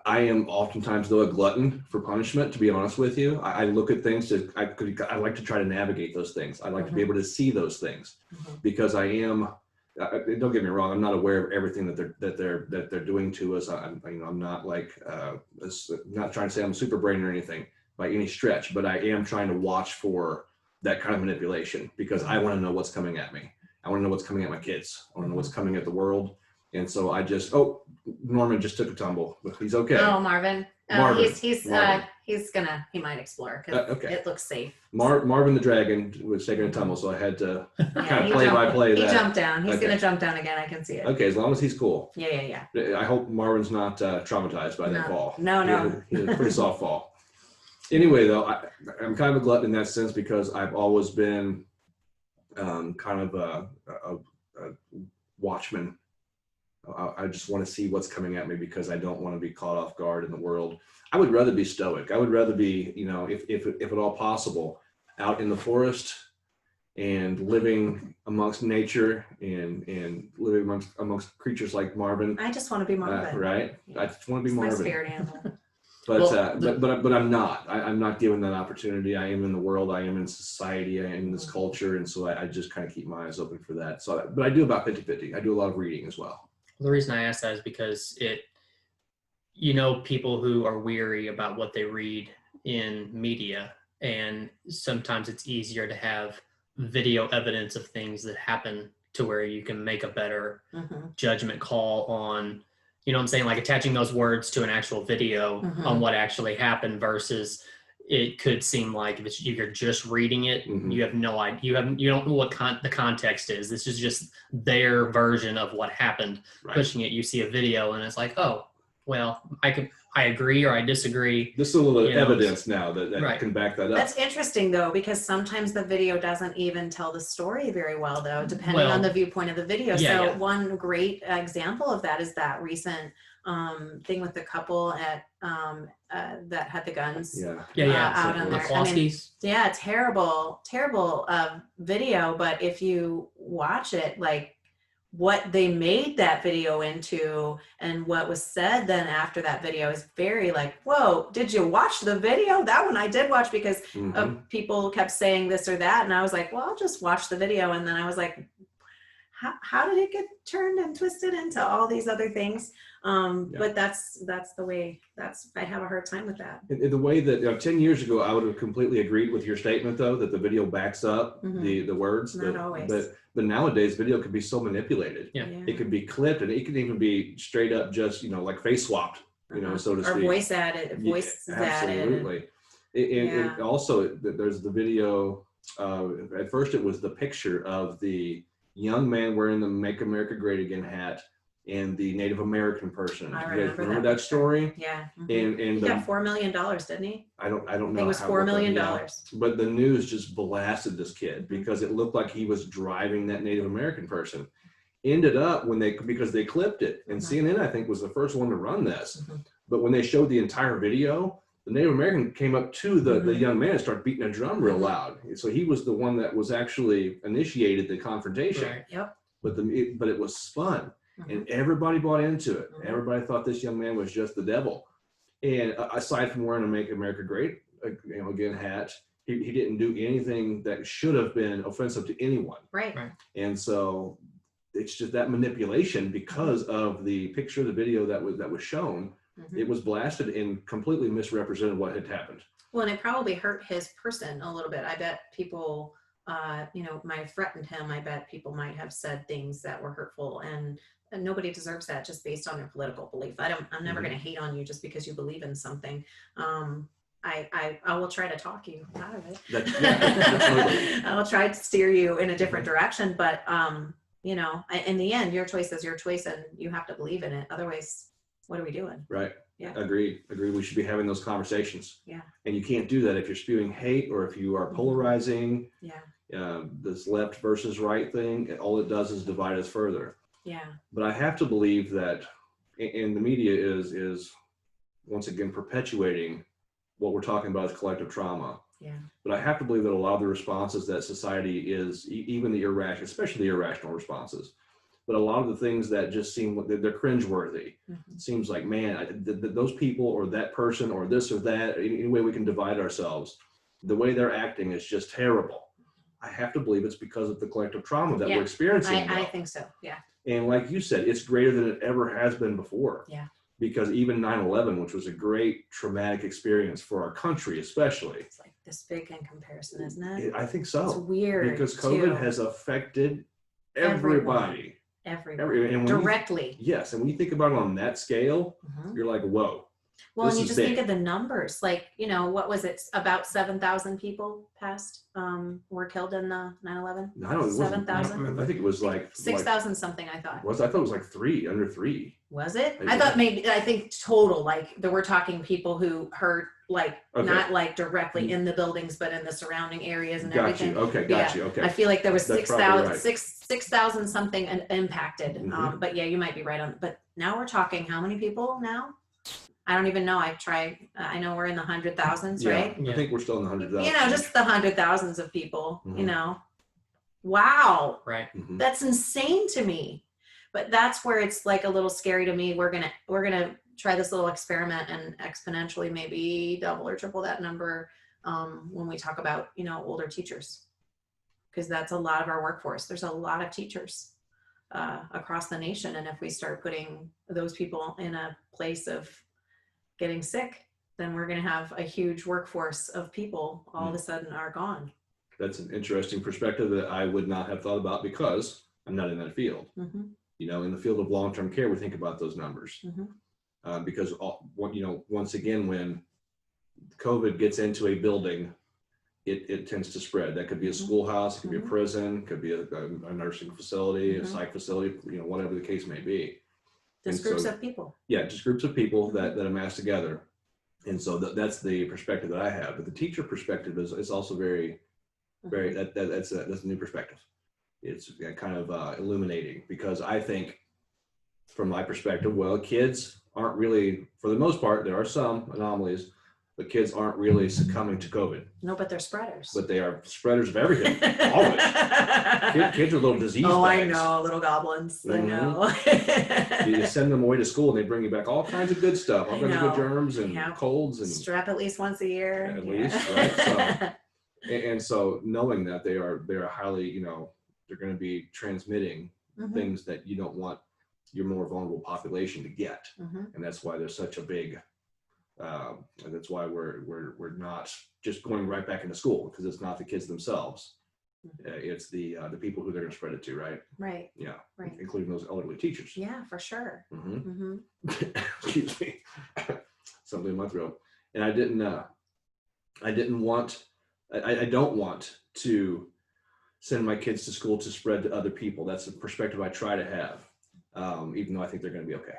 I am oftentimes, though, a glutton for punishment, to be honest with you. I look at things I like to try to navigate those things. I like to be able to see those things, because I am, don't get me wrong, I'm not aware of everything that they're doing to us. I'm not not trying to say I'm a super brain or anything by any stretch, but I am trying to watch for that kind of manipulation, because I want to know what's coming at me. I want to know what's coming at my kids. I want to know what's coming at the world. And so Norman just took a tumble, but he's okay. Oh, Marvin. Marvin. He might explore, because okay. It looks safe. Marvin the dragon was taking a tumble, so I had to kind of play by play that. He jumped down. He's going to jump down again. I can see it. Okay, as long as he's cool. Yeah. I hope Marvin's not traumatized by that fall. No. He had a pretty soft fall. Anyway, though, I'm kind of a glutton in that sense, because I've always been kind of a watchman. I just want to see what's coming at me, because I don't want to be caught off guard in the world. I would rather be stoic. I would rather be, if at all possible, out in the forest and living amongst nature and living amongst creatures like Marvin. I just want to be Marvin. Right? I just want to be It's Marvin. my spirit animal. But I'm not. I'm not given that opportunity. I am in the world. I am in society. I am in this culture. And so I just kind of keep my eyes open for that. So, but I do about 50-50. I do a lot of reading as well. The reason I ask that is because people who are weary about what they read in media, and sometimes it's easier to have video evidence of things that happen to where you can make a better judgment call on, what I'm saying, like attaching those words to an actual video on what actually happened versus it could seem like if you're just reading it, you have no idea. You don't know what the context is. This is just their version of what happened. Right. Pushing it, you see a video, and it's like, oh, well, I agree or I disagree. This is a little evidence now that right. can back that up. That's interesting though, because sometimes the video doesn't even tell the story very well, though, depending on the viewpoint of the video. One great example of that is that recent thing with the couple at that had the guns out on there. I mean, terrible video. But if you watch it, like what they made that video into and what was said then after that video is very like, whoa, did you watch the video? That one I did watch, because people kept saying this or that, and I was like, well, I'll just watch the video. And then I was like, how did it get turned and twisted into all these other things? But that's the way, I have a hard time with that. In the way that 10 years ago, I would have completely agreed with your statement, though, that the video backs up the words. Not always. But nowadays, video can be so manipulated. It could be clipped, and it could even be straight up just, like face swapped, so to speak. Or voice added, absolutely. And also, there's the video, at first it was the picture of the young man wearing the Make America Great Again hat and the Native American person. I remember that story? Yeah. And he got $4 million, didn't he? I don't know. It was $4 million. But the news just blasted this kid because it looked like he was driving that Native American person. Ended up because they clipped it, and CNN, I think, was the first one to run this. But when they showed the entire video, the Native American came up to the young man and started beating a drum real loud. So he was the one that was actually initiated the confrontation. Right. Yep. But it was fun, and everybody bought into it. Everybody thought this young man was just the devil. And aside from wearing a Make America Great Again hat, he didn't do anything that should have been offensive to anyone. Right. And so it's just that manipulation because of the picture, the video that was shown. It was blasted and completely misrepresented what had happened. Well, and it probably hurt his person a little bit. I bet people, might have threatened him. I bet people might have said things that were hurtful, and nobody deserves that just based on their political belief. I'm never going to hate on you just because you believe in something. I will try to talk you out of it. I will try to steer you in a different direction, but in the end, your choice is your choice, and you have to believe in it. Otherwise, what are we doing? Right. Yeah. Agreed. We should be having those conversations. Yeah. And you can't do that if you're spewing hate or if you are polarizing. Yeah. This left versus right thing, all it does is divide us further. Yeah. But I have to believe that, and the media is once again perpetuating what we're talking about as collective trauma. Yeah. But I have to believe that a lot of the responses that society is, even the irrational, especially the irrational responses, but a lot of the things that just seem, they're cringeworthy. It seems like, man, those people or that person or this or that, any way we can divide ourselves, the way they're acting is just terrible. I have to believe it's because of the collective trauma that we're experiencing. I think so, yeah. And like you said, it's greater than it ever has been before. Yeah. Because even 9/11, which was a great traumatic experience for our country, especially. It's like this big in comparison, isn't it? I think so. It's weird. Because COVID has affected everybody. Everyone. Directly. Yes. And when you think about it on that scale, you're like, whoa. Well, and you just think of the numbers, like, what was it? About 7,000 people were killed in the 9/11? No, it wasn't. 7,000? I think it was like 6,000 something, I thought. I thought it was like under 3. Was it? I think total, like we're talking people who hurt, like not like directly in the buildings, but in the surrounding areas and everything. Got you. Okay. I feel like there was 6,000 something impacted. But yeah, you might be right on. But now we're talking how many people now? I don't even know. I know we're in the 100,000s, right? I think we're still in the 100,000. Just the 100,000s of people, Wow. Right. That's insane to me. But that's where it's like a little scary to me. We're gonna try this little experiment and exponentially maybe double or triple that number when we talk about, older teachers. Because that's a lot of our workforce. There's a lot of teachers across the nation. And if we start putting those people in a place of getting sick, then we're going to have a huge workforce of people all of a sudden are gone. That's an interesting perspective that I would not have thought about because I'm not in that field. In the field of long-term care, we think about those numbers because once again, when COVID gets into a building, it tends to spread. That could be a schoolhouse, it could be a prison, could be a nursing facility, a psych facility, whatever the case may be. Just groups of people. Yeah, just groups of people that amass together. And so that's the perspective that I have. But the teacher perspective is also very, that's a new perspective. It's kind of illuminating, because I think from my perspective, well, kids aren't really, for the most part, there are some anomalies, but kids aren't really succumbing to COVID. No, but they're spreaders. But they are spreaders of everything, always. Kids are little disease bags. I know, little goblins. I know. You send them away to school and they bring you back all kinds of good stuff, all kinds of good germs and colds. And strep at least once a year. At least, right? So, and so knowing that they are highly, they're going to be transmitting things that you don't want your more vulnerable population to get. And that's why there's such a big, and that's why we're not just going right back into school, because it's not the kids themselves. It's the people who they're going to spread it to, right? Right. Yeah. Right. Including those elderly teachers. Yeah, for sure. Excuse me. Something in my throat. And I don't want to send my kids to school to spread to other people. That's the perspective I try to have, even though I think they're going to be okay.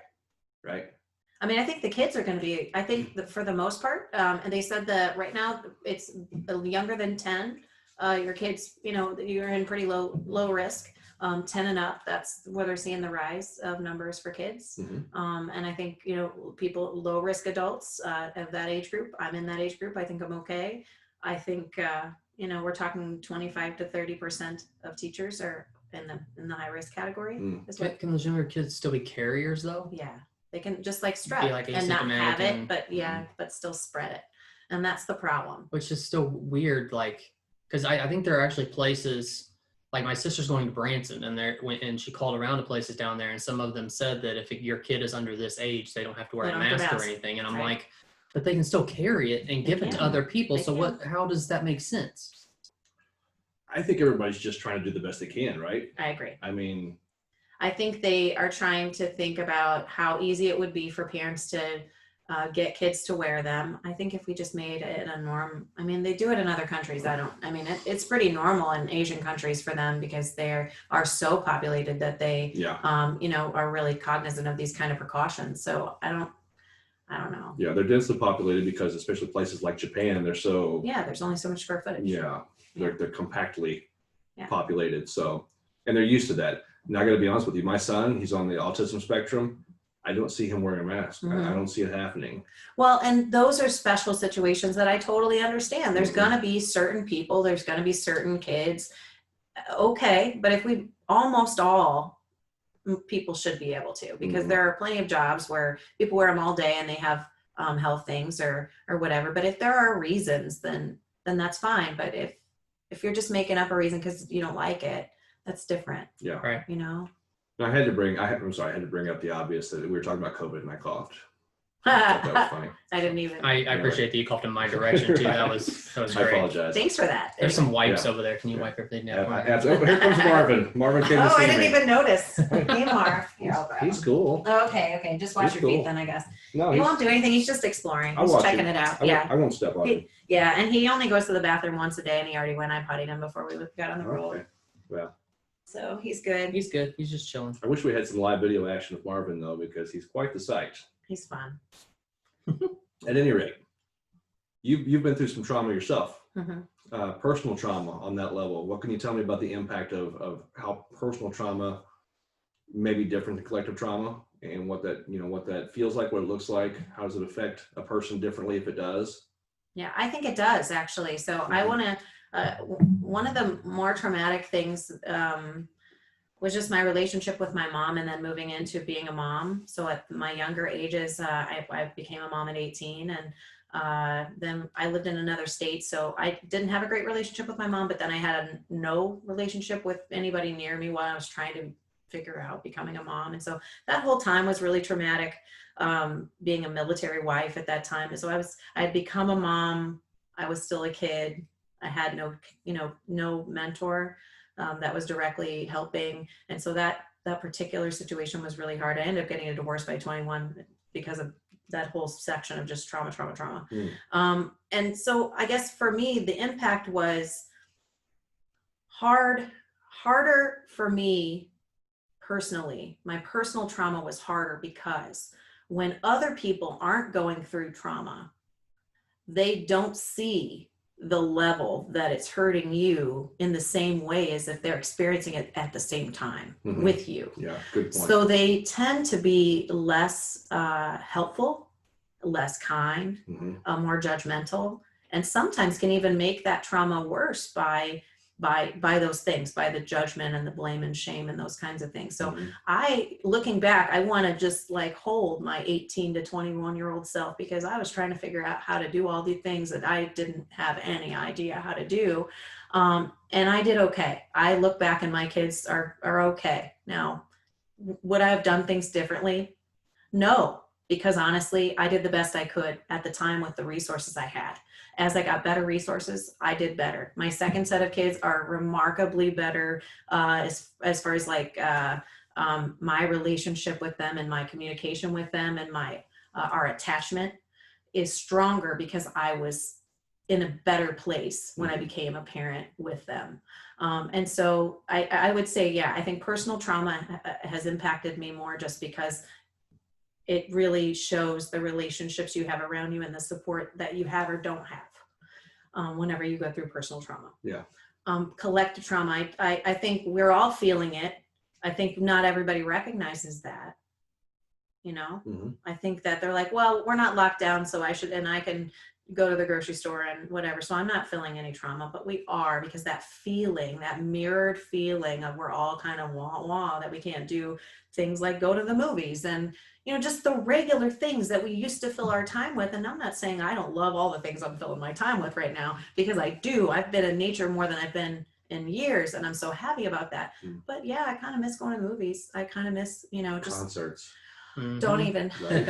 Right. I mean, I think the kids are going to be, I think that for the most part, and they said that right now it's younger than 10. Your kids, you're in pretty low risk, 10 and up. That's where they're seeing the rise of numbers for kids. And I think, people, low risk adults of that age group, I'm in that age group. I think I'm okay. I think, we're talking 25 to 30% of teachers are in the high risk category. Can those younger kids still be carriers though? Yeah. They can just like strep and not have it, but but still spread it. And that's the problem. Which is still weird, because I think there are actually places, like my sister's going to Branson, and she called around to places down there, and some of them said that if your kid is under this age, they don't have to wear a mask or anything. And I'm like, but they can still carry it and give it to other people. So how does that make sense? I think everybody's just trying to do the best they can, right? I agree. I mean, I think they are trying to think about how easy it would be for parents to get kids to wear them. I think if we just made it a norm, I mean, they do it in other countries. It's pretty normal in Asian countries for them, because they are so populated that they, are really cognizant of these kind of precautions. So I don't know. Yeah, they're densely populated, because especially places like Japan, they're so. Yeah, there's only so much square footage. Yeah, they're compactly populated. So, and they're used to that. Now, I got to be honest with you, my son, he's on the autism spectrum. I don't see him wearing a mask. I don't see it happening. Well, and those are special situations that I totally understand. There's going to be certain people, there's going to be certain kids. Okay. But almost all people should be able to, because there are plenty of jobs where people wear them all day and they have health things or whatever. But if there are reasons, then that's fine. But if you're just making up a reason because you don't like it, that's different. Yeah. Right. I had to bring up the obvious, that we were talking about COVID and I coughed. That was funny. I didn't even. I appreciate that you coughed in my direction too. That was great. I apologize. Thanks for that. There's some wipes over there. Can you wipe everything down? Here comes Marvin. Marvin came to see me. I didn't even notice. Hey, Marv. He's cool. Okay. Just wash your feet then, I guess. No, he won't do anything. He's just exploring. He's checking it out. I won't step on him. Yeah, and he only goes to the bathroom once a day, and he already went. I pottied him before we got on the roll. Okay. Well. So he's good. He's good. He's just chilling. I wish we had some live video action of Marvin though, because he's quite the sight. He's fun. At any rate, you've been through some trauma yourself, personal trauma on that level. What can you tell me about the impact of how personal trauma may be different than collective trauma, and what that feels like, what it looks like? How does it affect a person differently if it does? Yeah, I think it does actually. So I want to. One of the more traumatic things was just my relationship with my mom, and then moving into being a mom. So at my younger ages, I became a mom at 18, and then I lived in another state. So I didn't have a great relationship with my mom, but then I had no relationship with anybody near me while I was trying to figure out becoming a mom. And so that whole time was really traumatic, being a military wife at that time. And so I had become a mom. I was still a kid. I had no mentor that was directly helping. And so that particular situation was really hard. I ended up getting a divorce by 21 because of that whole section of just trauma, trauma, trauma. Mm. And so I guess for me, the impact was harder for me personally. My personal trauma was harder because when other people aren't going through trauma, they don't see the level that it's hurting you in the same way as if they're experiencing it at the same time with you. Yeah, good point. So they tend to be less helpful, less kind, more judgmental, and sometimes can even make that trauma worse by those things, by the judgment and the blame and shame and those kinds of things. So looking back, I want to just like hold my 18 to 21-year-old self, because I was trying to figure out how to do all the things that I didn't have any idea how to do. And I did okay. I look back and my kids are okay. Now, would I have done things differently? No, because honestly, I did the best I could at the time with the resources I had. As I got better resources, I did better. My second set of kids are remarkably better as far as like my relationship with them and my communication with them, and my our attachment is stronger because I was in a better place when I became a parent with them. And so I would say, yeah, I think personal trauma has impacted me more just because it really shows the relationships you have around you and the support that you have or don't have whenever you go through personal trauma. Yeah. Collective trauma, I think we're all feeling it. I think not everybody recognizes that, you know? I think that they're like, well, we're not locked down, so I can go to the grocery store and whatever. So I'm not feeling any trauma, but we are, because that feeling, that mirrored feeling of we're all kind of wah, that we can't do things like go to the movies and, you know, just the regular things that we used to fill our time with. And I'm not saying I don't love all the things I'm filling my time with right now, because I do. I've been in nature more than I've been in years, and I'm so happy about that. But yeah, I kind of miss going to movies. I kind of miss, you know, just concerts. Don't even. Right.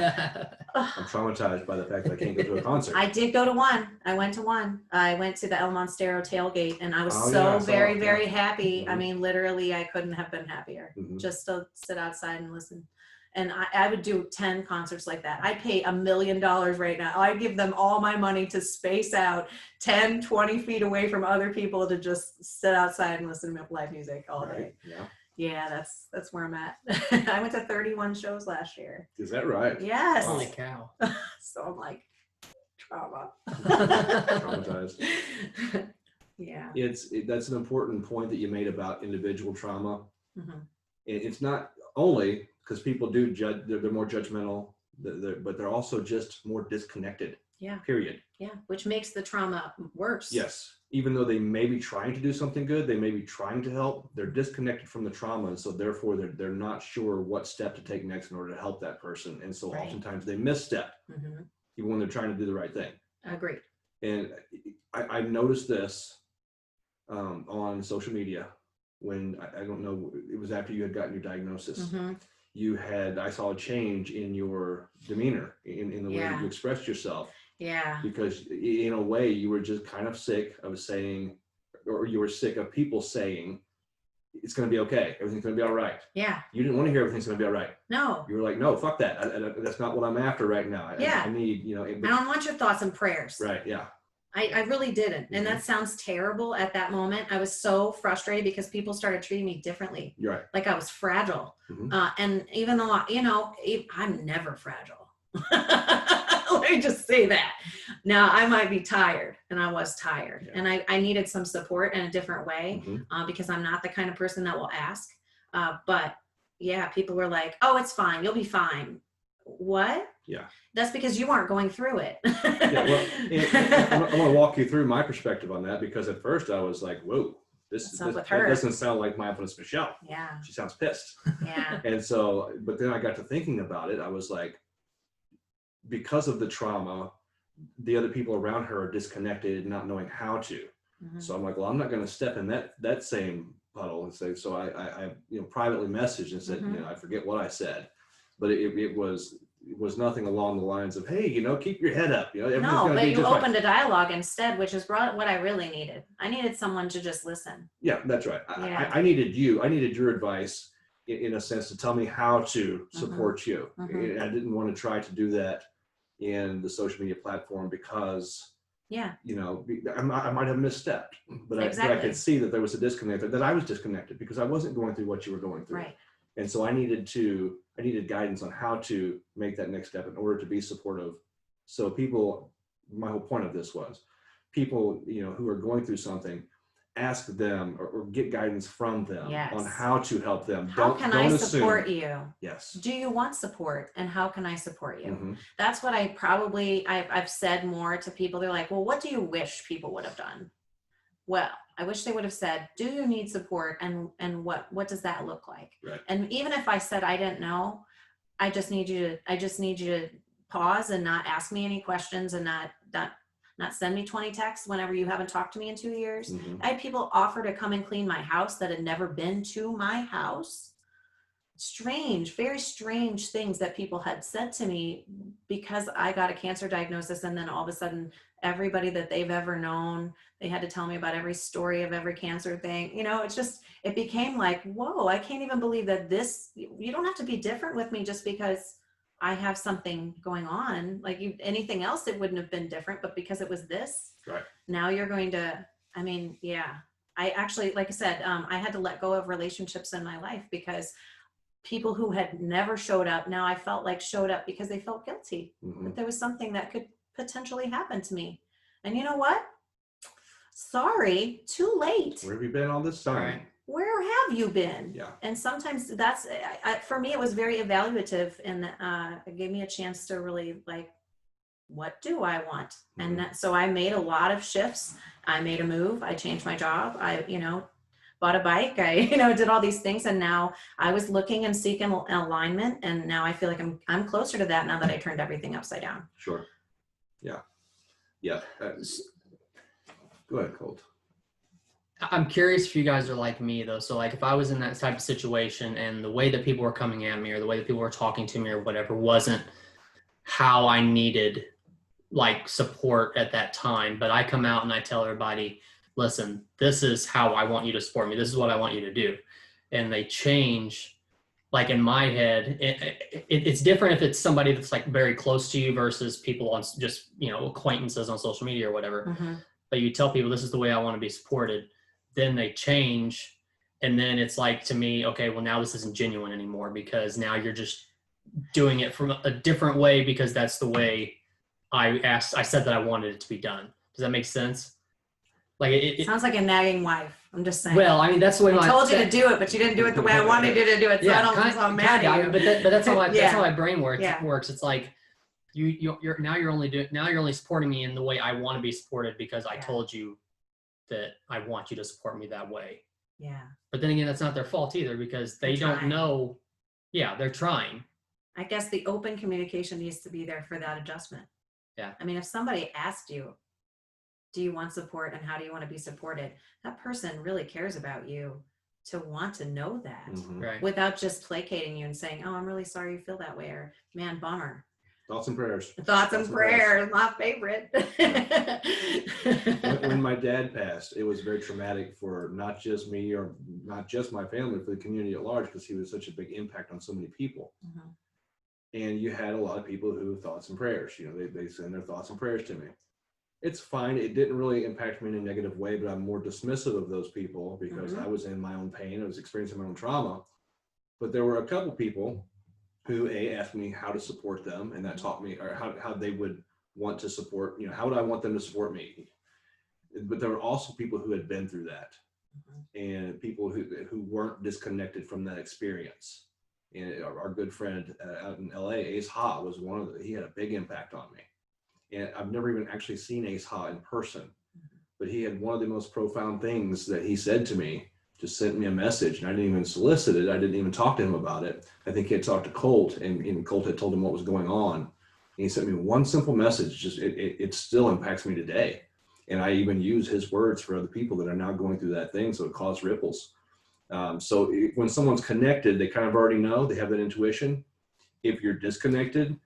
I'm traumatized by the fact that I can't go to a concert. I did go to one. I went to one. I went to the El Monstero tailgate, and I was very happy. I mean, literally, I couldn't have been happier just to sit outside and listen. And I would do 10 concerts like that. I'd pay $1 million right now. I'd give them all my money to space out 10, 20 feet away from other people to just sit outside and listen to live music all day. Yeah. Yeah, that's where I'm at. I went to 31 shows last year. Is that right? Yes. Holy cow. So I'm like, trauma. Traumatized. Yeah. That's an important point that you made about individual trauma. It's not only because people do judge, they're more judgmental, but they're also just more disconnected. Yeah. Period. Yeah, which makes the trauma worse. Yes. Even though they may be trying to do something good, they may be trying to help, they're disconnected from the trauma. And so therefore they're not sure what step to take next in order to help that person. And so oftentimes they misstep, even when they're trying to do the right thing. Agreed. And I noticed this on social media when, I don't know, it was after you had gotten your diagnosis. I saw a change in your demeanor, in the way that you expressed yourself. Yeah. Because in a way you were just kind of sick of saying, or you were sick of people saying, it's going to be okay. Everything's going to be all right. Yeah. You didn't want to hear everything's going to be all right. No. You were like, no, fuck that. That's not what I'm after right now. I need, you know. I don't want your thoughts and prayers. Right. Yeah. I really didn't. And that sounds terrible at that moment. I was so frustrated because people started treating me differently. You're right. Like I was fragile. And even though, you know, I'm never fragile. Let me just say that. Now I might be tired, and I was tired, and I needed some support in a different way because I'm not the kind of person that will ask. But yeah, people were like, oh, it's fine. You'll be fine. What? Yeah. That's because you aren't going through it. Yeah, well, I want to walk you through my perspective on that, because at first I was like, whoa, this doesn't sound like mindfulness Michelle. Yeah. She sounds pissed. Yeah. And so, but then I got to thinking about it. I was like, because of the trauma, the other people around her are disconnected, not knowing how to. So I'm like, well, I'm not going to step in that same puddle and say, so I privately messaged and said, I forget what I said, but it was nothing along the lines of, hey, keep your head up. No, but you opened a dialogue instead, which is what I really needed. I needed someone to just listen. Yeah, that's right. I needed you. I needed your advice in a sense to tell me how to support you. And I didn't want to try to do that in the social media platform because, Yeah. you know, I might have misstepped, but Exactly. I could see that there was a disconnect, that I was disconnected because I wasn't going through what you were going through. Right. And so I needed guidance on how to make that next step in order to be supportive. So people, my whole point of this was people, you know, who are going through something, ask them or get guidance from them Yes. on how to help them. How can I support assume. you? Yes. Do you want support, and how can I support you? Mm-hmm. That's what I've said more to people. They're like, well, what do you wish people would have done? Well, I wish they would have said, do you need support, and what does that look like? Right. And even if I said I didn't know, I just need you to pause and not ask me any questions, and not send me 20 texts whenever you haven't talked to me in 2 years. Mm-hmm. I had people offer to come and clean my house that had never been to my house. Strange, very strange things that people had said to me because I got a cancer diagnosis, and then all of a sudden everybody that they've ever known, they had to tell me about every story of every cancer thing. You know, it became like, whoa, I can't even believe that you don't have to be different with me just because I have something going on. Like anything else, it wouldn't have been different, but because it was this, right. Now you're going to, I mean, yeah, I actually, like I said, I had to let go of relationships in my life because people who had never showed up, now I felt like showed up because they felt guilty, Mm-hmm. that there was something that could potentially happen to me. And you know what? Sorry, too late. Where have you been all this time? Right. Where have you been? Yeah. And sometimes that's, for me, it was very evaluative, and it gave me a chance to really like, what do I want? Mm-hmm. And so I made a lot of shifts. I made a move. I changed my job. I, bought a bike. I, did all these things. And now I was looking and seeking alignment. And now I feel like I'm closer to that now that I turned everything upside down. Sure. Yeah. Yeah. Go ahead, Colt. I'm curious if you guys are like me though. So like if I was in that type of situation and the way that people were coming at me or the way that people were talking to me or whatever wasn't how I needed like support at that time, but I come out and I tell everybody, listen, this is how I want you to support me. This is what I want you to do. And they change. Like in my head, it's different if it's somebody that's like very close to you versus people on just, acquaintances on social media or whatever. Mm-hmm. But you tell people this is the way I want to be supported. Then they change. And then it's like to me, okay, well now this isn't genuine anymore because now you're just doing it from a different way because that's the way I said that I wanted it to be done. Does that make sense? Like it sounds like a nagging wife. I'm just saying. Well, I mean, that's the way I told you to do it, but you didn't do it the way I wanted you to do it. So I don't I'm mad at you. But that's how my Yeah. that's how my brain works. Yeah. It's like you're only supporting me in the way I want to be supported because I told you that I want you to support me that way. Yeah. But then again, that's not their fault either because they don't know. Yeah, they're trying. I guess the open communication needs to be there for that adjustment. Yeah. I mean, if somebody asked you, do you want support and how do you want to be supported? That person really cares about you to want to know that Mm-hmm. Right. without just placating you and saying, oh, I'm really sorry you feel that way, or man, bummer. Thoughts and prayers. Thoughts and prayers, my favorite. When my dad passed, it was very traumatic for not just me or not just my family, for the community at large, because he was such a big impact on so many people. Mm-hmm. And you had a lot of people who thoughts and prayers, they send their thoughts and prayers to me. It's fine. It didn't really impact me in a negative way, but I'm more dismissive of those people because I was in my own pain. I was experiencing my own trauma. But there were a couple people who asked me how to support them, and that taught me or how they would want to support, how would I want them to support me? But there were also people who had been through that, and people who weren't disconnected from that experience. And our good friend out in LA, Ace Ha, was one of he had a big impact on me. And I've never even actually seen Ace Ha in person, but he had one of the most profound things that he said to me, just sent me a message, and I didn't even solicit it. I didn't even talk to him about it. I think he had talked to Colt, and Colt had told him what was going on. And he sent me one simple message. Just it still impacts me today. And I even use his words for other people that are now going through that thing. So it caused ripples. So when someone's connected, they kind of already know, they have that intuition. If you're disconnected,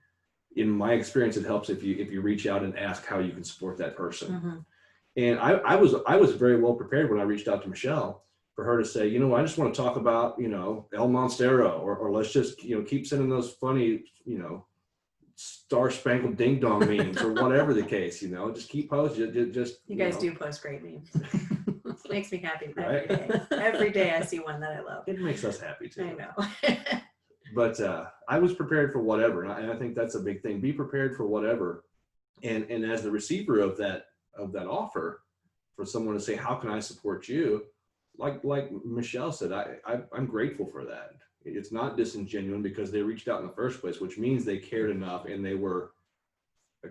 in my experience, it helps if you reach out and ask how you can support that person. Mm-hmm. And I was very well prepared when I reached out to Michelle for her to say, I just want to talk about, El Monstero, or let's just, keep sending those funny, Star Spangled Ding Dong memes or whatever the case, just keep posting. Just You guys do post great memes. Makes me happy every Right? day. Every day I see one that I love. It makes us happy too. I know. But I was prepared for whatever, and I think that's a big thing. Be prepared for whatever, and as the receiver of that offer, for someone to say, "How can I support you?" Like Michelle said, I'm grateful for that. It's not disingenuous because they reached out in the first place, which means they cared enough and they were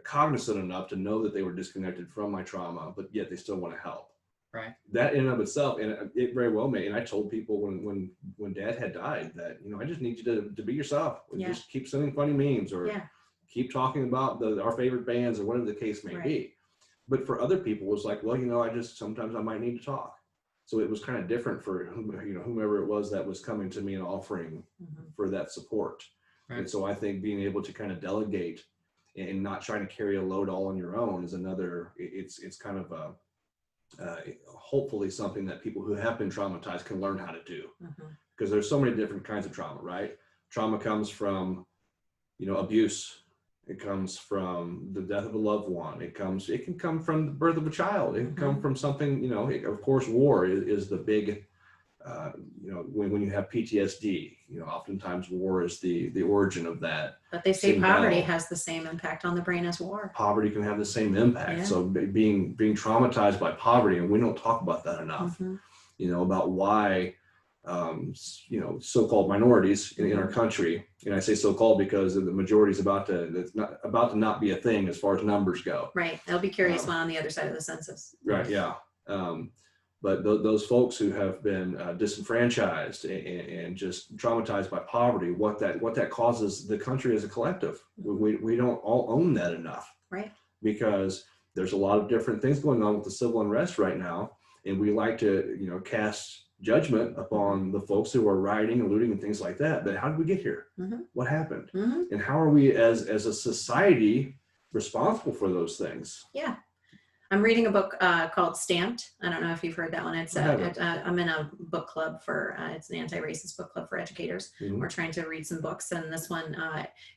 cognizant enough to know that they were disconnected from my trauma, but yet they still want to help. Right. That in and of itself, and it very well may. And I told people when Dad had died that, I just need you to be yourself. Yeah. Just keep sending funny memes or keep talking about our favorite bands or whatever the case may be. But for other people, it was like, well, sometimes I might need to talk. So it was kind of different for whomever it was that was coming to me and offering for that support. Right. And so I think being able to kind of delegate and not trying to carry a load all on your own is another. It's kind of hopefully something that people who have been traumatized can learn how to do, because there's so many different kinds of trauma. Right? Trauma comes from abuse. It comes from the death of a loved one. It can come from the birth of a child. It can come from something, of course, war is the big, when you have PTSD, oftentimes war is the origin of that. But they say poverty has the same impact on the brain as war. Poverty can have the same impact. Yeah. So being traumatized by poverty, and we don't talk about that enough, about why, so-called minorities in our country, and I say so-called because the majority is about to not be a thing as far as numbers go. Right. I'll be curious when on the other side of the census. Right. Yeah. But those folks who have been disenfranchised and just traumatized by poverty, what that causes the country as a collective. We don't all own that enough. Right. Because there's a lot of different things going on with the civil unrest right now, and we like to cast judgment upon the folks who are rioting and looting and things like that. But how did we get here? What happened? And how are we as a society responsible for those things? Yeah. I'm reading a book called Stamped. I don't know if you've heard that one. It's I'm in a book club for, it's an anti-racist book club for educators. We're trying to read some books, and this one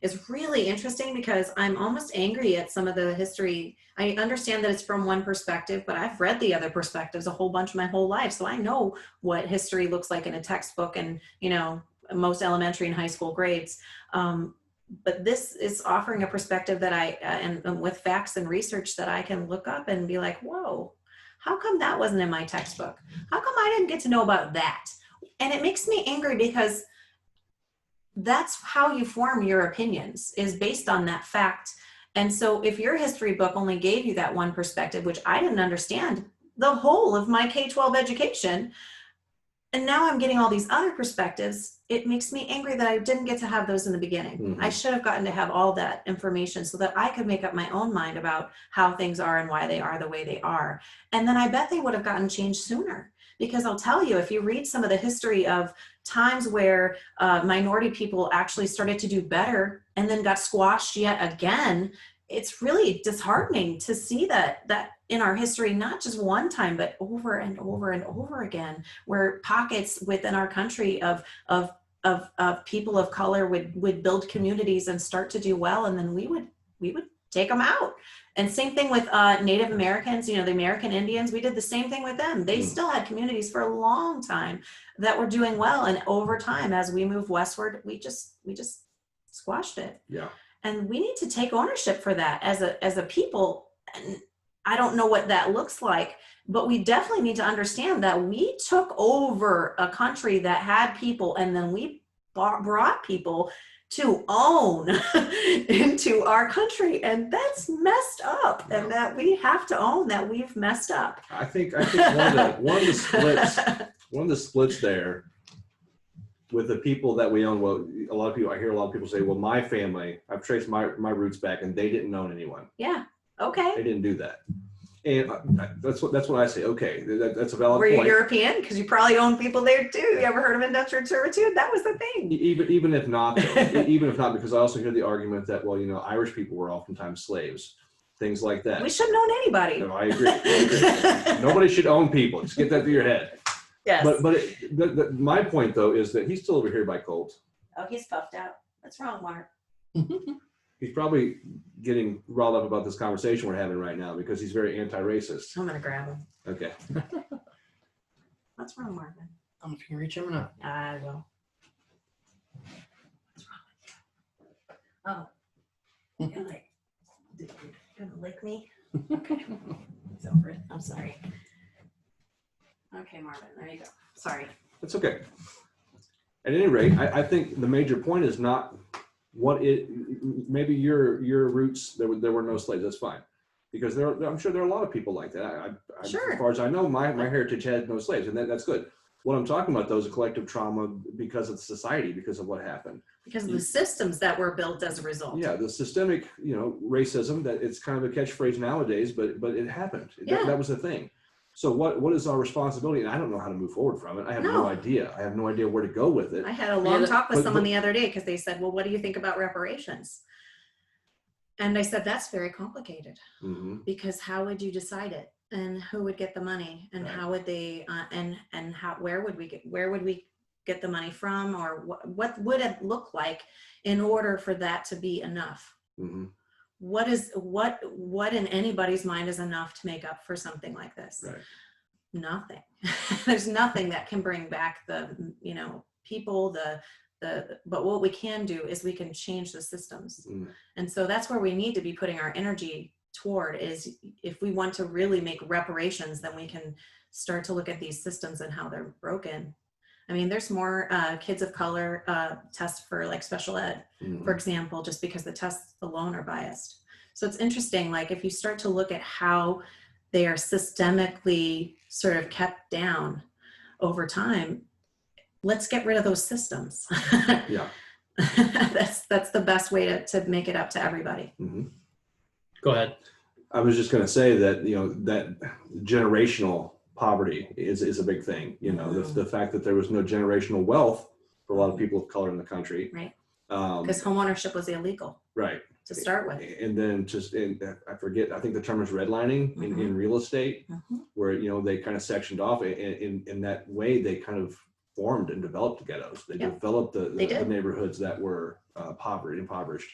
is really interesting because I'm almost angry at some of the history. I understand that it's from one perspective, but I've read the other perspectives a whole bunch my whole life. So I know what history looks like in a textbook and, most elementary and high school grades. But this is offering a perspective that and with facts and research that I can look up and be like, whoa, how come that wasn't in my textbook? How come I didn't get to know about that? And it makes me angry because that's how you form your opinions, is based on that fact. And so if your history book only gave you that one perspective, which I didn't understand the whole of my K-12 education, and now I'm getting all these other perspectives, it makes me angry that I didn't get to have those in the beginning. I should have gotten to have all that information so that I could make up my own mind about how things are and why they are the way they are. And then I bet they would have gotten changed sooner. Because I'll tell you, if you read some of the history of times where minority people actually started to do better and then got squashed yet again, it's really disheartening to see that in our history, not just one time, but over and over and over again, where pockets within our country of people of color would build communities and start to do well, and then we would take them out. And same thing with Native Americans, the American Indians, we did the same thing with them. They still had communities for a long time that were doing well. And over time, as we move westward, we just squashed it. Yeah. And we need to take ownership for that as a people. And I don't know what that looks like, but we definitely need to understand that we took over a country that had people, and then we brought people to own into our country, and that's messed up. And that we have to own that we've messed up. I think one of the splits there with the people that we own. Well, I hear a lot of people say, well, my family, I've traced my roots back, and they didn't own anyone. Yeah. Okay. They didn't do that. And that's what I say. Okay, that's a valid point. Were you point. European? Because you probably owned people there too. You ever heard of indentured servitude? That was the thing. Even if not, though, even if not, because I also hear the argument that, well, Irish people were oftentimes slaves, things like that. We shouldn't own anybody. No, I agree. Nobody should own people. Just get that through your head. Yes. But my point though is that he's still over here by Colt. Oh, he's puffed out. What's wrong, Mark? He's probably getting riled up about this conversation we're having right now because he's very anti-racist. I'm gonna grab him. Okay. What's wrong, Marvin? I don't know if you can reach him or not. I will. What's wrong with you? Oh, you're like, dude, you're gonna lick me? Okay, it's over it. I'm sorry. Okay, Marvin, there you go. Sorry. That's okay. At any rate, I think the major point is not what it. Maybe your roots there were no slaves. That's fine, because I'm sure there are a lot of people like that. Sure. As far as I know, my heritage had no slaves, and that's good. What I'm talking about though is a collective trauma because of society, because of what happened. Because of the systems that were built as a result. Yeah, the systemic, racism. That it's kind of a catchphrase nowadays, but it happened. Yeah. That was the thing. So what is our responsibility? And I don't know how to move forward from it. I have no idea. I have no idea where to go with it. I had a long talk with someone the other day because they said, well, what do you think about reparations? And I said, that's very complicated because how would you decide it? And who would get the money? And how would they, where would we get the money from? Or what would it look like in order for that to be enough? What in anybody's mind is enough to make up for something like this? Right. Nothing. There's nothing that can bring back the people, but what we can do is we can change the systems. And so that's where we need to be putting our energy toward, is if we want to really make reparations, then we can start to look at these systems and how they're broken. I mean, there's more kids of color tests for like special ed, for example, just because the tests alone are biased. So it's interesting, like if you start to look at how they are systemically sort of kept down over time, let's get rid of those systems. Yeah. That's the best way to make it up to everybody. Go ahead. I was just going to say that, that generational poverty is a big thing. The fact that there was no generational wealth for a lot of people of color in the country. Right. Because homeownership was illegal. Right. To start with. And then I think the term is redlining in real estate, where, they kind of sectioned off in that way. They kind of formed and developed ghettos. They developed the neighborhoods that were impoverished.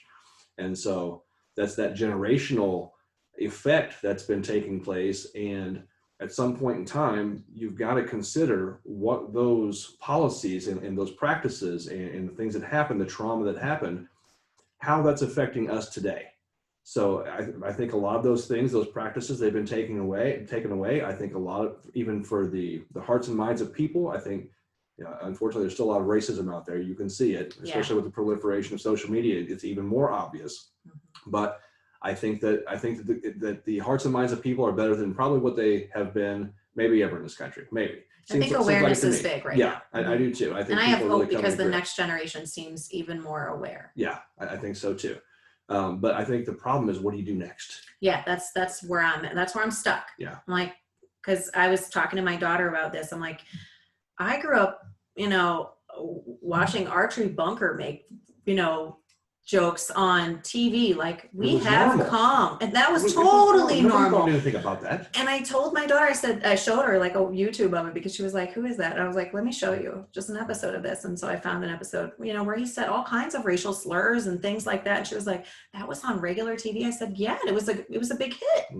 And so that's that generational effect that's been taking place. And at some point in time, you've got to consider what those policies and those practices and the things that happened, the trauma that happened, how that's affecting us today. So I think a lot of those things, those practices, they've been taken away. I think a lot of, even for the hearts and minds of people, I think, unfortunately, there's still a lot of racism out there. You can see it, especially with the proliferation of social media. It's even more obvious. But I think that the hearts and minds of people are better than probably what they have been maybe ever in this country. Maybe. I think awareness is big right now. Yeah, I do too. I think, and I have hope because the next generation seems even more aware. Yeah, I think so too. But I think the problem is, what do you do next? Yeah, that's where I'm stuck. Yeah. I'm like, because I was talking to my daughter about this. I'm like, I grew up, watching Archery Bunker make, jokes on TV, like we have normal. Calm, and that was totally normal. I didn't think about that. And I told my daughter, I showed her like a YouTube of it because she was like, "Who is that?" And I was like, "Let me show you just an episode of this." And so I found an episode, where he said all kinds of racial slurs and things like that. And she was like, "That was on regular TV." I said, "Yeah, it was a big hit."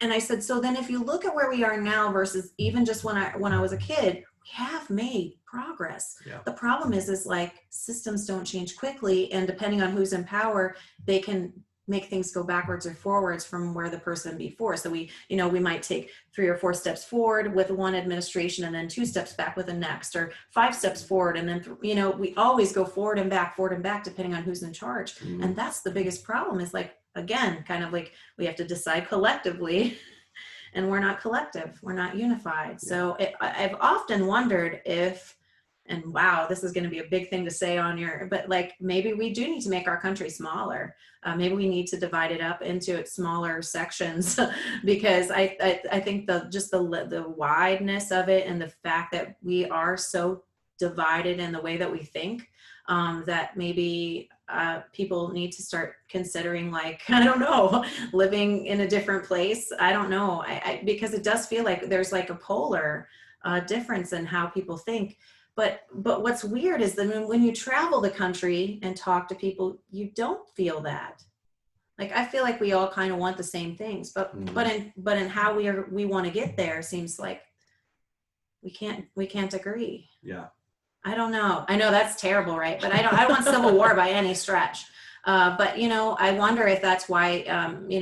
And I said, "So then, if you look at where we are now versus even just when I was a kid, we have made progress. Yeah. The problem is like systems don't change quickly, and depending on who's in power, they can make things go backwards or forwards from where the person before. So we might take 3 or 4 steps forward with one administration and then 2 steps back with the next, or 5 steps forward. And then, we always go forward and back, depending on who's in charge. And that's the biggest problem, is like, again, kind of like we have to decide collectively. And we're not collective, we're not unified. So I've often wondered if, and wow, this is going to be a big thing to say but like maybe we do need to make our country smaller. Maybe we need to divide it up into its smaller sections, because I think the wideness of it, and the fact that we are so divided in the way that we think, that maybe people need to start considering, like, I don't know, living in a different place. I don't know, because it does feel like there's like a polar difference in how people think. But what's weird is that when you travel the country and talk to people, you don't feel that. Like, I feel like we all kind of want the same things, but in how we want to get there, seems like we can't agree. Yeah. I don't know. I know that's terrible, right? But I don't want civil war by any stretch. But I wonder if that's why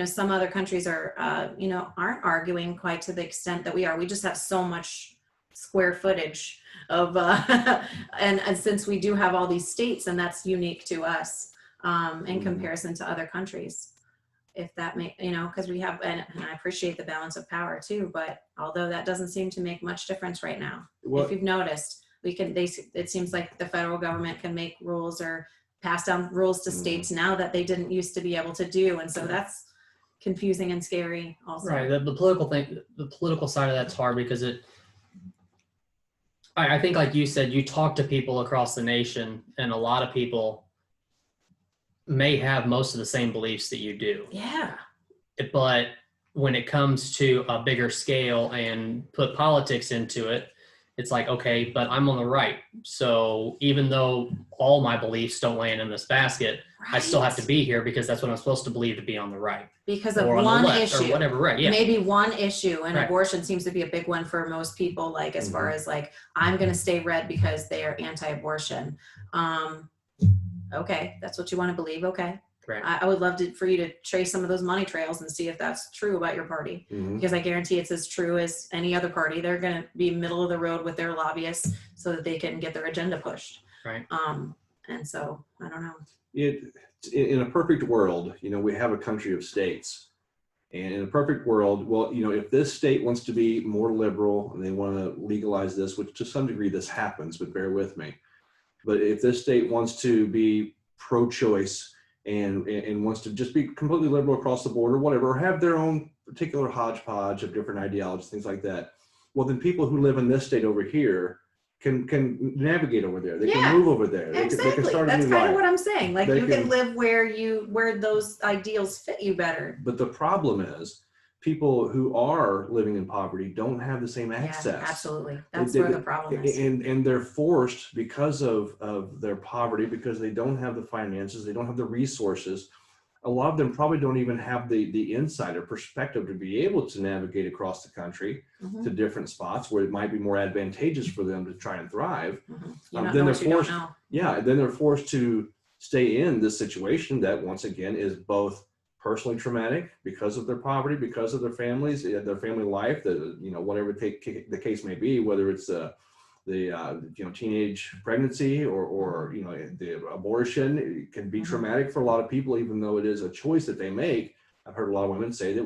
some other countries are aren't arguing quite to the extent that we are. We just have so much square footage of and since we do have all these states, and that's unique to us in comparison to other countries. If that may, because we have, and I appreciate the balance of power too, but although that doesn't seem to make much difference right now. Well, if you've noticed, it seems like the federal government can make rules or pass down rules to states now that they didn't used to be able to do. And so that's confusing and scary also. Right. The political side of that's hard because I think, like you said, you talk to people across the nation, and a lot of people may have most of the same beliefs that you do. Yeah. But when it comes to a bigger scale and put politics into it, it's like, okay, but I'm on the right. So even though all my beliefs don't land in this basket, right, I still have to be here because that's what I'm supposed to believe to be on the right. Because of one issue or whatever, right? Yeah. Maybe one issue, and right. Abortion seems to be a big one for most people. Like as far as like, I'm going to stay red because they are anti-abortion. Okay, that's what you want to believe. Okay. Right. I would love for you to trace some of those money trails and see if that's true about your party, because I guarantee it's as true as any other party. They're going to be middle of the road with their lobbyists so that they can get their agenda pushed. Right. And so I don't know. In a perfect world, we have a country of states, and in a perfect world, well, if this state wants to be more liberal and they want to legalize this, which to some degree this happens, but bear with me. But if this state wants to be pro-choice and wants to just be completely liberal across the board or whatever, or have their own particular hodgepodge of different ideologies, things like that, well, then people who live in this state over here can navigate over there. They can move over there. Exactly. They can start a That's new kind life. of what I'm saying. Like They you can live where those ideals fit you better. But the problem is, people who are living in poverty don't have the same access. Yeah, absolutely. That's where the problem is. And they're forced because of their poverty, because they don't have the finances, they don't have the resources. A lot of them probably don't even have the insight or perspective to be able to navigate across the country to different spots where it might be more advantageous for them to try and thrive. Then they're forced to stay in this situation that, once again, is both personally traumatic because of their poverty, because of their families, their family life, whatever the case may be, whether it's the teenage pregnancy or the abortion. It can be traumatic for a lot of people, even though it is a choice that they make. I've heard a lot of women say that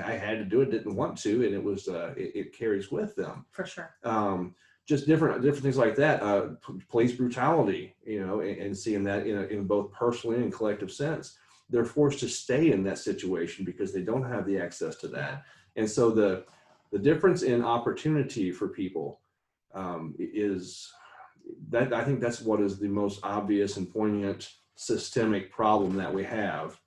I had to do it, didn't want to, and it was it carries with them. For sure. Just different things like that. Police brutality, and seeing that in both personally and collective sense. They're forced to stay in that situation because they don't have the access to that. And so the difference in opportunity for people is that, I think that's what is the most obvious and poignant systemic problem that we have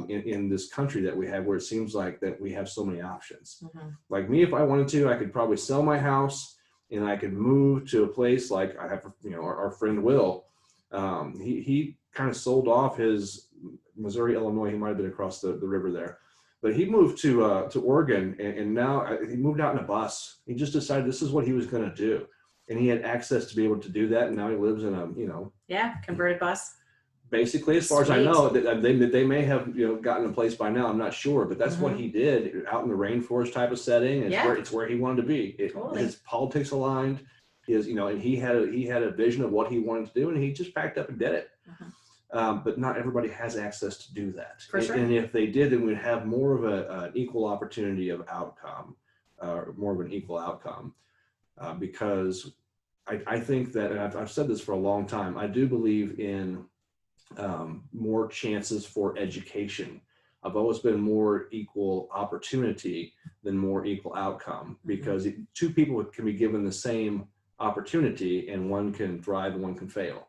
in this country that we have, where it seems like that we have so many options. Like me, if I wanted to, I could probably sell my house and I could move to a place like I have, our friend Will. He kind of sold off his Missouri, Illinois. He might have been across the river there, but he moved to Oregon, and now he moved out in a bus. He just decided this is what he was going to do, and he had access to be able to do that. And now he lives in a converted bus. Basically, as far as I know, that they may have gotten a place by now. I'm not sure, but that's what he did out in the rainforest type of setting. It's where he wanted to be. His politics aligned. And he had a vision of what he wanted to do, and he just packed up and did it. But not everybody has access to do that. For sure. And if they did, then we'd have more of an equal opportunity of outcome, more of an equal outcome. Because I think that, and I've said this for a long time, I do believe in more chances for education. I've always been more equal opportunity than more equal outcome, because two people can be given the same opportunity and one can thrive and one can fail.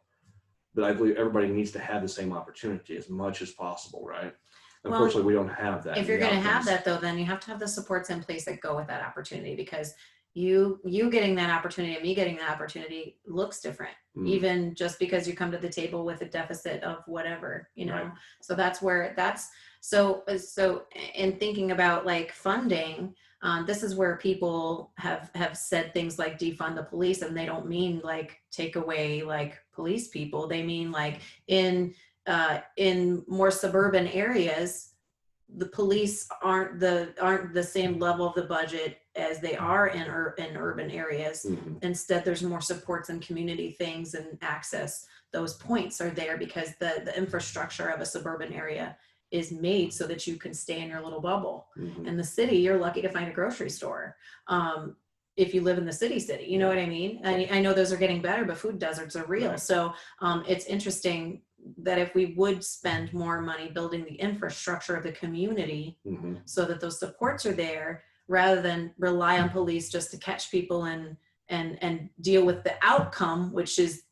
But I believe everybody needs to have the same opportunity as much as possible, right? Unfortunately, we don't have that. If you're going to have that, though, then you have to have the supports in place that go with that opportunity, because you getting that opportunity and me getting that opportunity looks different, even just because you come to the table with a deficit of whatever, you know. Right. So that's where so in thinking about like funding, this is where people have said things like defund the police, and they don't mean like take away like police people. They mean like in more suburban areas, the police aren't the same level of the budget as they are in urban areas. Instead, there's more supports and community things and access. Those points are there because the infrastructure of a suburban area is made so that you can stay in your little bubble. In the city, you're lucky to find a grocery store. If you live in the city, you know what I mean? I know those are getting better, but food deserts are real. Right. So it's interesting that if we would spend more money building the infrastructure of the community so that those supports are there, rather than rely on police just to catch people and deal with the outcome, which is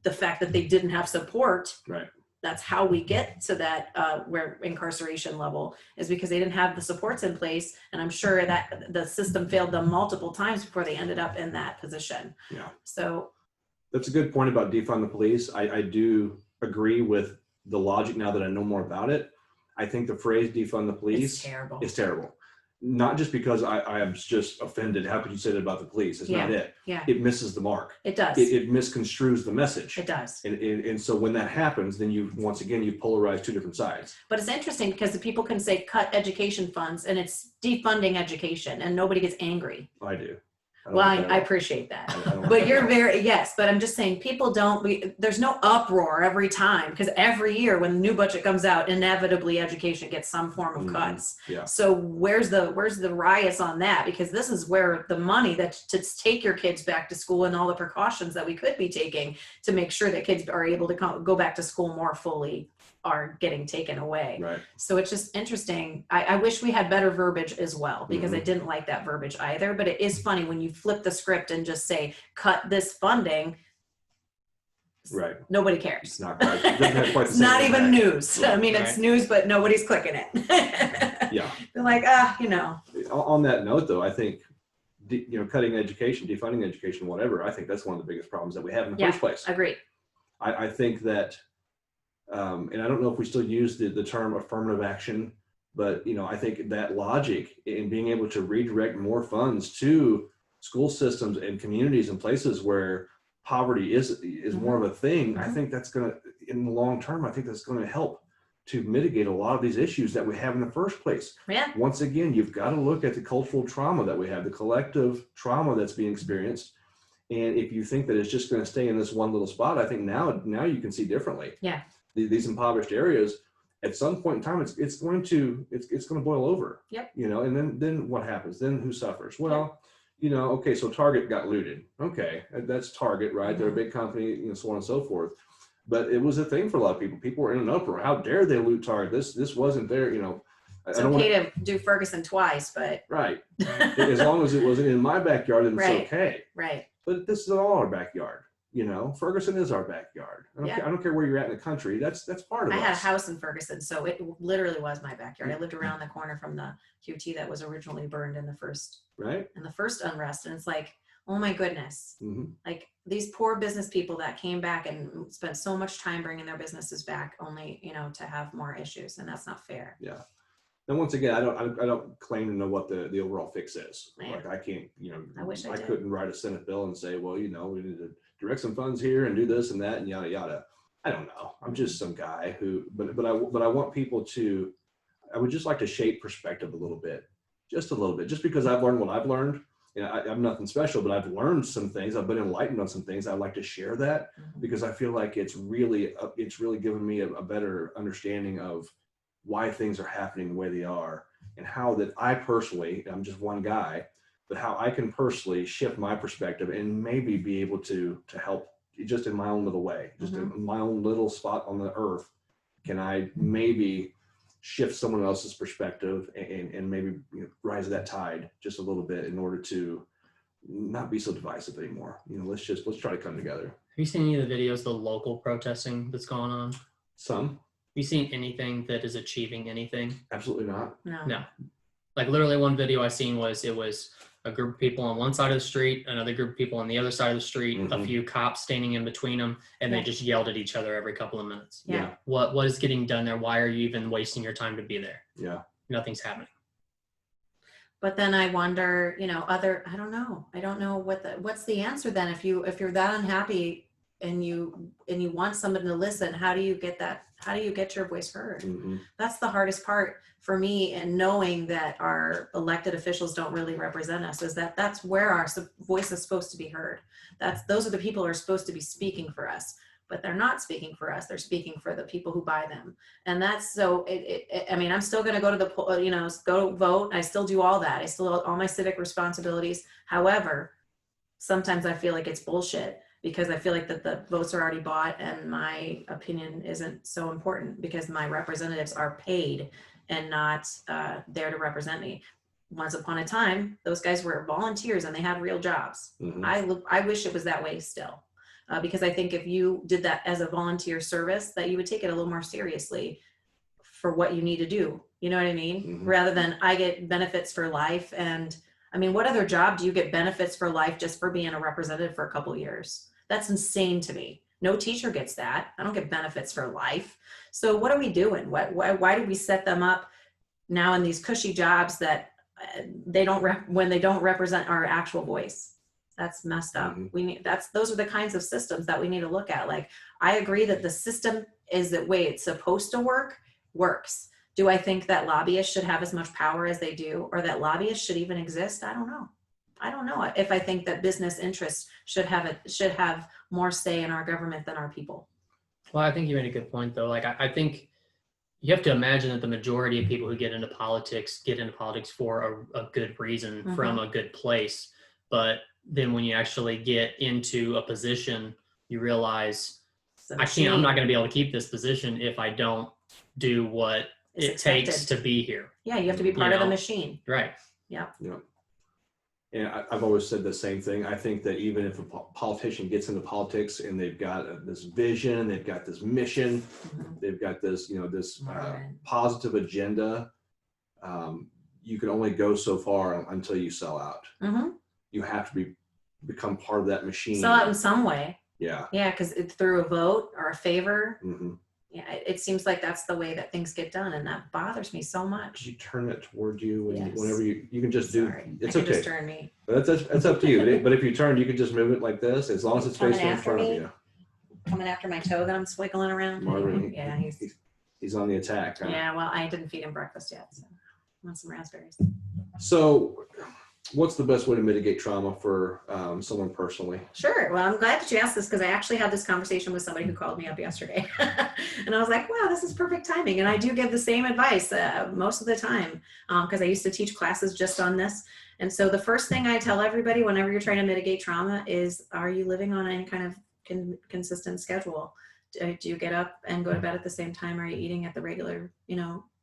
the fact that they didn't have support. Right. That's how we get to that where incarceration level is, because they didn't have the supports in place. And I'm sure that the system failed them multiple times before they ended up in that position. Yeah. So that's a good point about defund the police. I do agree with the logic now that I know more about it. I think the phrase defund the police is terrible. Not just because I am just offended. How could you say that about the police? It's not it. Yeah. It misses the mark. It does. It misconstrues the message. It does. And so when that happens, then you polarize two different sides. But it's interesting because the people can say cut education funds and it's defunding education and nobody gets angry. I do. I appreciate that. But you're yes, but I'm just saying people there's no uproar every time, because every year when the new budget comes out, inevitably education gets some form of cuts. Yeah. So where's the riots on that? Because this is where the money to take your kids back to school and all the precautions that we could be taking to make sure that kids are able to go back to school more fully are getting taken away. Right. So it's just interesting. I wish we had better verbiage as well, because I didn't like that verbiage either. But it is funny when you flip the script and just say, cut this funding. Right. Nobody cares. It's not quite, it's not even news. Right. I mean, it's news, but nobody's clicking it. Yeah. They're like, On that note, though, I think, cutting education, defunding education, whatever, I think that's one of the biggest problems that we have in the first place. Agreed. I think that, and I don't know if we still use the term affirmative action, but I think that logic in being able to redirect more funds to school systems and communities and places where poverty is more of a thing, I think that's going to, in the long term, I think that's going to help to mitigate a lot of these issues that we have in the first place. Yeah. Once again, you've got to look at the cultural trauma that we have, the collective trauma that's being experienced. And if you think that it's just going to stay in this one little spot, I think now you can see differently. Yeah. These impoverished areas, at some point in time, it's going to boil over. Yep. And then what happens? Then who suffers? Well, okay, so Target got looted. Okay, that's Target, right? They're a big company, so on and so forth. But it was a thing for a lot of people. People were in an uproar. How dare they loot Target? This wasn't there. It's okay to do Ferguson twice, but right. As long as it wasn't in my backyard, then it's okay. Right. But this is all our backyard. Ferguson is our backyard. I don't care where you're at in the country. That's part of us. I had a house in Ferguson, so it literally was my backyard. I lived around the corner from the QT that was originally burned in the first unrest, and it's like, oh my goodness, like these poor business people that came back and spent so much time bringing their businesses back, only to have more issues, and that's not fair. Yeah. And once again, I don't claim to know what the overall fix is. Man. Like I can't, I wish I did. couldn't write a Senate bill and say, well, we need to direct some funds here and do this and that and yada yada. I don't know. I'm just some guy but I want people to. I would just like to shape perspective a little bit, just because I've learned what I've learned. I'm nothing special, but I've learned some things. I've been enlightened on some things. I'd like to share that because I feel like it's really given me a better understanding of why things are happening the way they are, and how that I personally, I'm just one guy, but how I can personally shift my perspective and maybe be able to help just in my own little way, just in my own little spot on the earth. Can I maybe shift someone else's perspective and maybe rise that tide just a little bit in order to not be so divisive anymore. Let's try to come together. Have you seen any of the videos, the local protesting that's going on? Some. Have you seen anything that is achieving anything? Absolutely not. No. Like literally one video I seen was a group of people on one side of the street, another group of people on the other side of the street, a Mhm. few cops standing in between them, and they Yeah. just yelled at each other every couple of minutes. Yeah. What is getting done there? Why are you even wasting your time to be there? Yeah. Nothing's happening. But then I wonder, you know, I don't know. I don't know what's the answer then. If you're that unhappy and you want someone to listen, how do you get that? How do you get your voice heard? Mhm. That's the hardest part for me, and knowing that our elected officials don't really represent us, is that's where our voice is supposed to be heard. Those are the people who are supposed to be speaking for us, but they're not speaking for us. They're speaking for the people who buy them. And that's so I mean, I'm still going to go to the poll, you know, go vote. I still do all that. I still all my civic responsibilities. However, sometimes I feel like it's bullshit, because I feel like that the votes are already bought and my opinion isn't so important, because my representatives are paid and not there to represent me. Once upon a time, those guys were volunteers and they had real jobs. Mhm. I wish it was that way still, because I think if you did that as a volunteer service, that you would take it a little more seriously for what you need to do. You know what I mean? Mhm. Rather than I get benefits for life. And I mean, what other job do you get benefits for life just for being a representative for a couple of years? That's insane to me. No teacher gets that. I don't get benefits for life. So what are we doing? Why do we set them up now in these cushy jobs that they don't when they don't represent our actual voice? That's messed up. Mhm. Those are the kinds of systems that we need to look at. Like, I agree that the system is the way it's supposed to works. Do I think that lobbyists should have as much power as they do, or that lobbyists should even exist? I don't know. I don't know if I think that business interests should have more say in our government than our people. Well, I think you made a good point, though. Like, I think you have to imagine that the majority of people who get into politics for a good reason, from a good place. But then when you actually get into a position, you realize I'm not going to be able to keep this position if I don't do what it takes to be here. Yeah, you have to be part of the machine. Right. Yeah. Yeah. And I've always said the same thing. I think that even if a politician gets into politics and they've got this vision, they've got this mission, they've got this, you know, this positive agenda, you can only go so far until you sell out. You have to become part of that machine. Sell out in some way. Yeah. Yeah, because it's through a vote or a favor. Yeah, it seems like that's the way that things get done, and that bothers me so much. You turn it toward you, and whenever you can just do. It's okay. Just turn me. But that's up to you. But if you turn, you can just move it like this, as long as it's facing in front of you. Coming after my toe that I'm swiggling around. Marvin, yeah, he's on the attack. Huh? Yeah, well, I didn't feed him breakfast yet, so I want some raspberries. So, what's the best way to mitigate trauma for someone personally? Sure. Well, I'm glad that you asked this, because I actually had this conversation with somebody who called me up yesterday. And I was like, wow, this is perfect timing. And I do give the same advice most of the time, because I used to teach classes just on this. And so the first thing I tell everybody whenever you're trying to mitigate trauma is, are you living on any kind of consistent schedule? Do you get up and go to bed at the same time? Are you eating at the regular,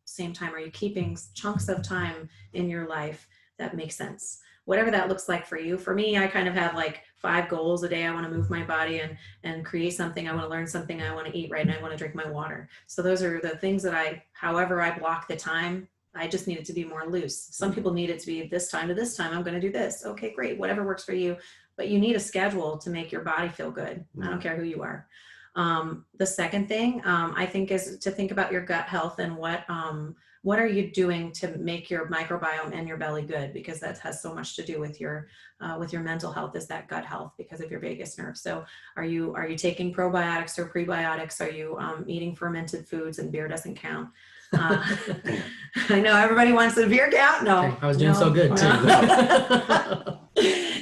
same time? Are you keeping chunks of time in your life that make sense? Whatever that looks like for you. For me, I kind of have like 5 goals a day. I want to move my body and create something. I want to learn something. I want to eat right, and I want to drink my water. So those are the things that however I block the time, I just need it to be more loose. Some people need it to be this time to this time. I'm going to do this. Okay, great. Whatever works for you. But you need a schedule to make your body feel good. I don't care who you are. The second thing I think is to think about your gut health and what are you doing to make your microbiome and your belly good, because that has so much to do with your mental health, is that gut health, because of your vagus nerve. So are you taking probiotics or prebiotics? Are you eating fermented foods? And beer doesn't count. I know everybody wants a beer count. No, I was doing so good too.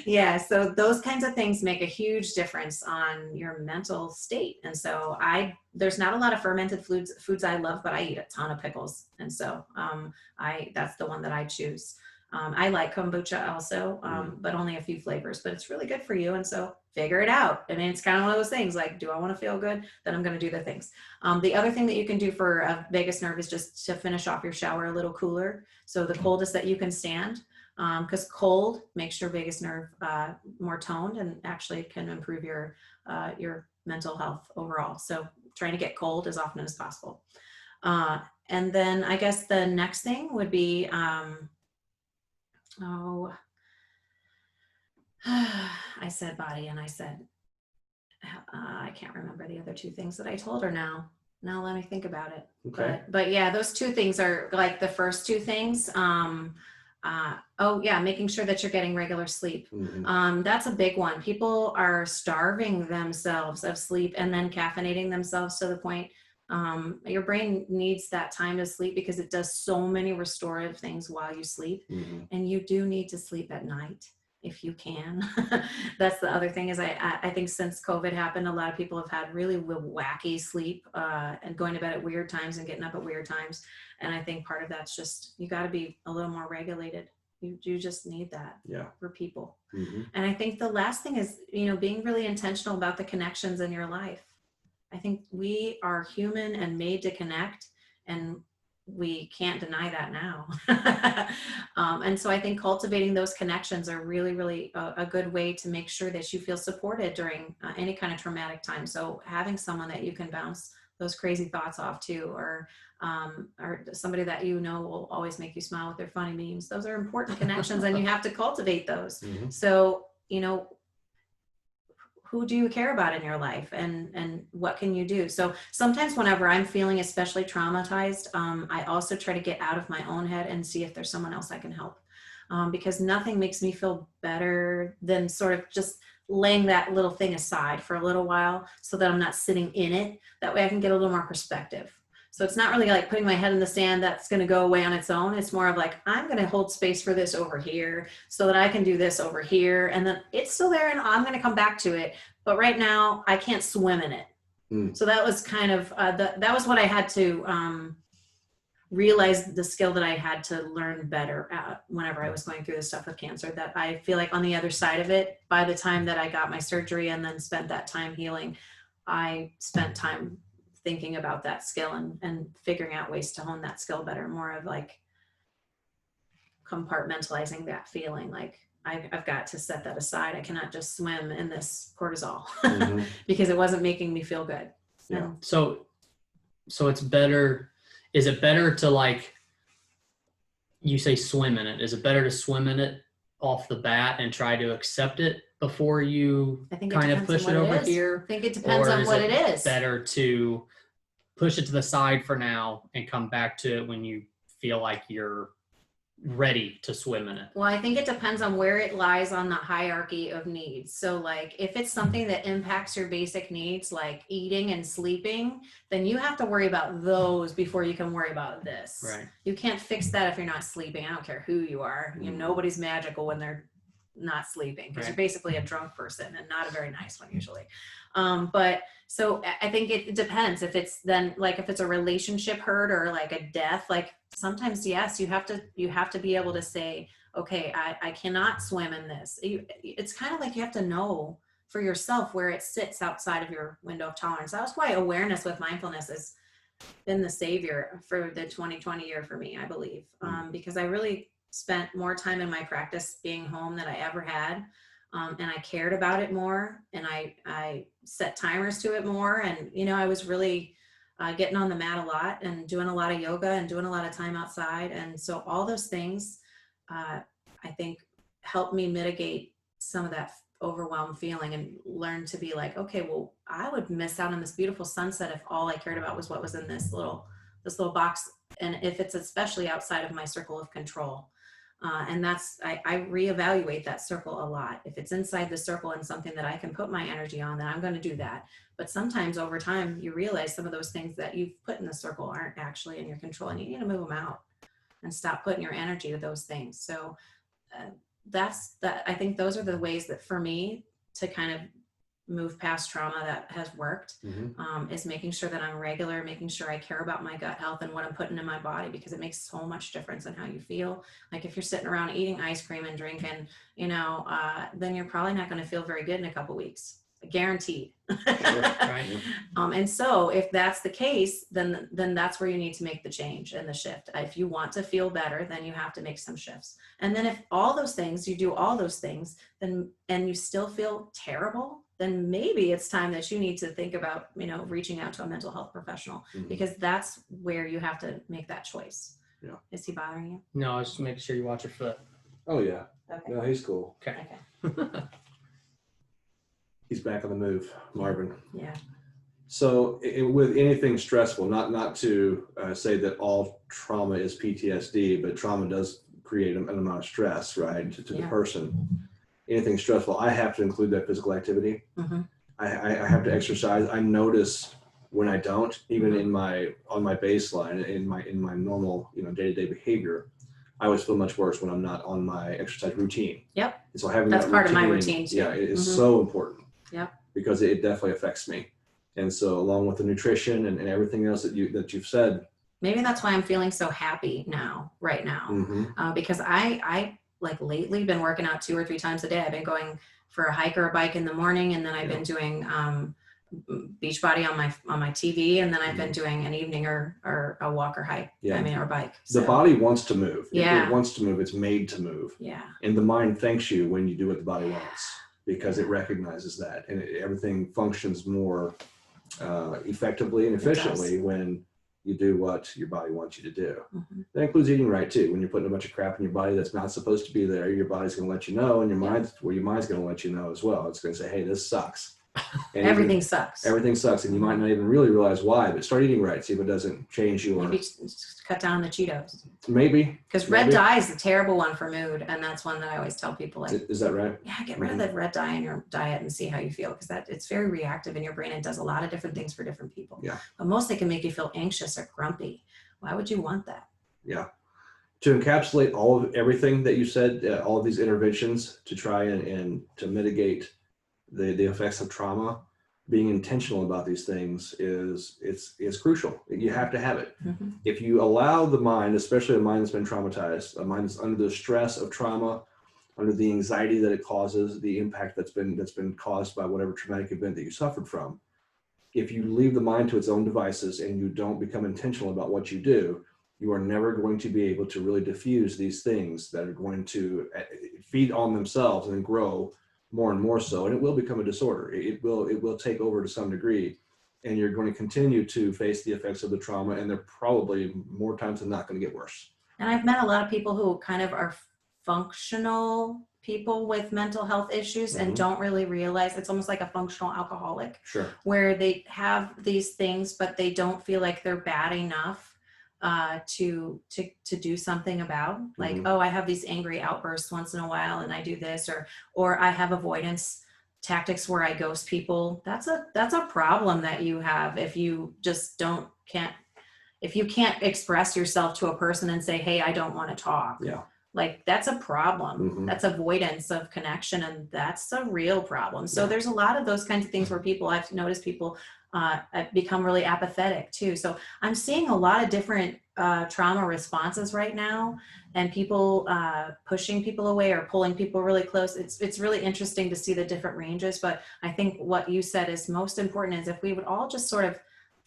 Yeah, so those kinds of things make a huge difference on your mental state. And so there's not a lot of fermented foods I love, but I eat a ton of pickles. And so that's the one that I choose. I like kombucha also, but only a few flavors, but it's really good for you. And so figure it out. I mean, it's kind of one of those things like, do I want to feel good? Then I'm going to do the things. The other thing that you can do for a vagus nerve is just to finish off your shower a little cooler. So the coldest that you can stand. Because cold makes your vagus nerve more toned and actually can improve your mental health overall. So trying to get cold as often as possible. And then I guess the next thing would be, I said body, and I said, I can't remember the other two things that I told her now. Now let me think about it. Okay. But yeah, those two things are like the first two things. Oh yeah, making sure that you're getting regular sleep. That's a big one. People are starving themselves of sleep and then caffeinating themselves to the point your brain needs that time to sleep because it does so many restorative things while you sleep. And you do need to sleep at night if you can. That's the other thing is I think since COVID happened, a lot of people have had really wacky sleep and going to bed at weird times and getting up at weird times. And I think part of that's just, you got to be a little more regulated. You just need that for people. And I think the last thing is, being really intentional about the connections in your life. I think we are human and made to connect, and we can't deny that now. And so I think cultivating those connections are really, really a good way to make sure that you feel supported during any kind of traumatic time. So having someone that you can bounce those crazy thoughts off to, or somebody that will always make you smile with their funny memes. Those are important connections, and you have to cultivate those. So, who do you care about in your life, and what can you do? So sometimes whenever I'm feeling especially traumatized, I also try to get out of my own head and see if there's someone else I can help. Because nothing makes me feel better than sort of just laying that little thing aside for a little while so that I'm not sitting in it. That way I can get a little more perspective. So it's not really like putting my head in the sand that's going to go away on its own. It's more of like, I'm going to hold space for this over here so that I can do this over here. And then it's still there and I'm going to come back to it. But right now I can't swim in it. So that was kind of, that was what I had to realize, the skill that I had to learn better whenever I was going through this stuff with cancer, that I feel like on the other side of it, by the time that I got my surgery and then spent that time healing, I spent time thinking about that skill and figuring out ways to hone that skill better, more of like compartmentalizing that feeling. Like I've got to set that aside. I cannot just swim in this cortisol because it wasn't making me feel good. Yeah. So it's better. Is it better to, like, you say swim in it? Is it better to swim in it off the bat and try to accept it before you kind of push it over here? I think it depends on what it is. Better to push it to the side for now and come back to it when you feel like you're ready to swim in it? Well, I think it depends on where it lies on the hierarchy of needs. So like if it's something that impacts your basic needs, like eating and sleeping, then you have to worry about those before you can worry about this. Right. You can't fix that if you're not sleeping. I don't care who you are. Nobody's magical when they're not sleeping, because you're basically a drunk person, and not a very nice one usually. But so I think it depends. If it's then like, if it's a relationship hurt or like a death, like sometimes, yes, you have to be able to say, okay, I cannot swim in this. It's kind of like you have to know for yourself where it sits outside of your window of tolerance. That's why awareness with mindfulness has been the savior for the 2020 year for me, I believe, because I really spent more time in my practice being home than I ever had. And I cared about it more, and I set timers to it more. And, I was really getting on the mat a lot and doing a lot of yoga and doing a lot of time outside. And so all those things, I think, helped me mitigate some of that overwhelmed feeling and learn to be like, okay, well, I would miss out on this beautiful sunset if all I cared about was what was in this little box. And if it's especially outside of my circle of control. And that's, I reevaluate that circle a lot. If it's inside the circle and something that I can put my energy on, then I'm going to do that. But sometimes over time, you realize some of those things that you've put in the circle aren't actually in your control, and you need to move them out and stop putting your energy to those things. So I think those are the ways that for me to kind of move past trauma that has worked, is making sure that I'm regular, making sure I care about my gut health and what I'm putting in my body, because it makes so much difference in how you feel. Like if you're sitting around eating ice cream and drinking, then you're probably not going to feel very good in a couple weeks, guaranteed. Right. And so if that's the case, then that's where you need to make the change and the shift. If you want to feel better, then you have to make some shifts. And then if you do all those things, then, and you still feel terrible, then maybe it's time that you need to think about, reaching out to a mental health professional, because that's where you have to make that choice. Yeah. Is he bothering you? No, I was just making sure you watch your foot. Oh yeah. Okay. No, he's cool. Okay. Okay. He's back on the move, Marvin. Yeah. So with anything stressful, not to say that all trauma is PTSD, but trauma does create an amount of stress, right, to the person. Anything stressful, I have to include that physical activity. Mm-hmm. I have to exercise. I notice when I don't, even Mm-hmm. on my baseline, in my normal day-to-day behavior, I always feel much worse when I'm not on my exercise routine. Yep. And so having That's that part of my routine too. yeah, it is Mm-hmm. so important. Yep. Because it definitely affects me. And so along with the nutrition and everything else that you've said. Maybe that's why I'm feeling so happy right now. Mm-hmm. Because I like lately been working out 2 or 3 times a day. I've been going for a hike or a bike in the morning, and then I've been doing Beachbody on my TV, and then I've been doing an evening or a walk or hike. Yeah. Or bike. So. The body wants to move. Yeah. It wants to move. It's made to move. Yeah. And the mind thanks you when you do what the body wants, because it recognizes that, and everything functions more effectively and efficiently when you do what your body wants you to do. Mm-hmm. That includes eating right too. When you're putting a bunch of crap in your body that's not supposed to be there, your body's going to let you know, and your mind's going to let you know as well. It's going to say, hey, this sucks. And everything sucks. Everything sucks, and you might not even really realize why, but start eating right. See if it doesn't change you. Maybe just cut down the Cheetos. Maybe. Because red dye is a terrible one for mood, and that's one that I always tell people, like, is that right? Yeah, get rid of the red dye in your diet and see how you feel, because it's very reactive in your brain. It does a lot of different things for different people. Yeah. But mostly can make you feel anxious or grumpy. Why would you want that? Yeah. To encapsulate everything that you said, all of these interventions to try and to mitigate the effects of trauma, being intentional about these things is crucial. You have to have it. Mm-hmm. If you allow the mind, especially a mind that's been traumatized, a mind that's under the stress of trauma, under the anxiety that it causes, the impact that's been caused by whatever traumatic event that you suffered from, if you leave the mind to its own devices and you don't become intentional about what you do, you are never going to be able to really diffuse these things that are going to feed on themselves and then grow more and more so, and it will become a disorder. It will take over to some degree, and you're going to continue to face the effects of the trauma, and they're probably more times than not going to get worse. And I've met a lot of people who kind of are functional people with mental health issues and don't really realize it's almost like a functional alcoholic. Sure. Where they have these things, but they don't feel like they're bad enough to do something about, like, oh, I have these angry outbursts once in a while and I do this, or I have avoidance tactics where I ghost people. That's a problem that you have if you just if you can't express yourself to a person and say, hey, I don't want to talk. Yeah. Like, that's a problem. That's avoidance of connection, and that's a real problem. So there's a lot of those kinds of things where I've noticed people become really apathetic too. So I'm seeing a lot of different trauma responses right now, and people pushing people away or pulling people really close. It's really interesting to see the different ranges. But I think what you said is most important is if we would all just sort of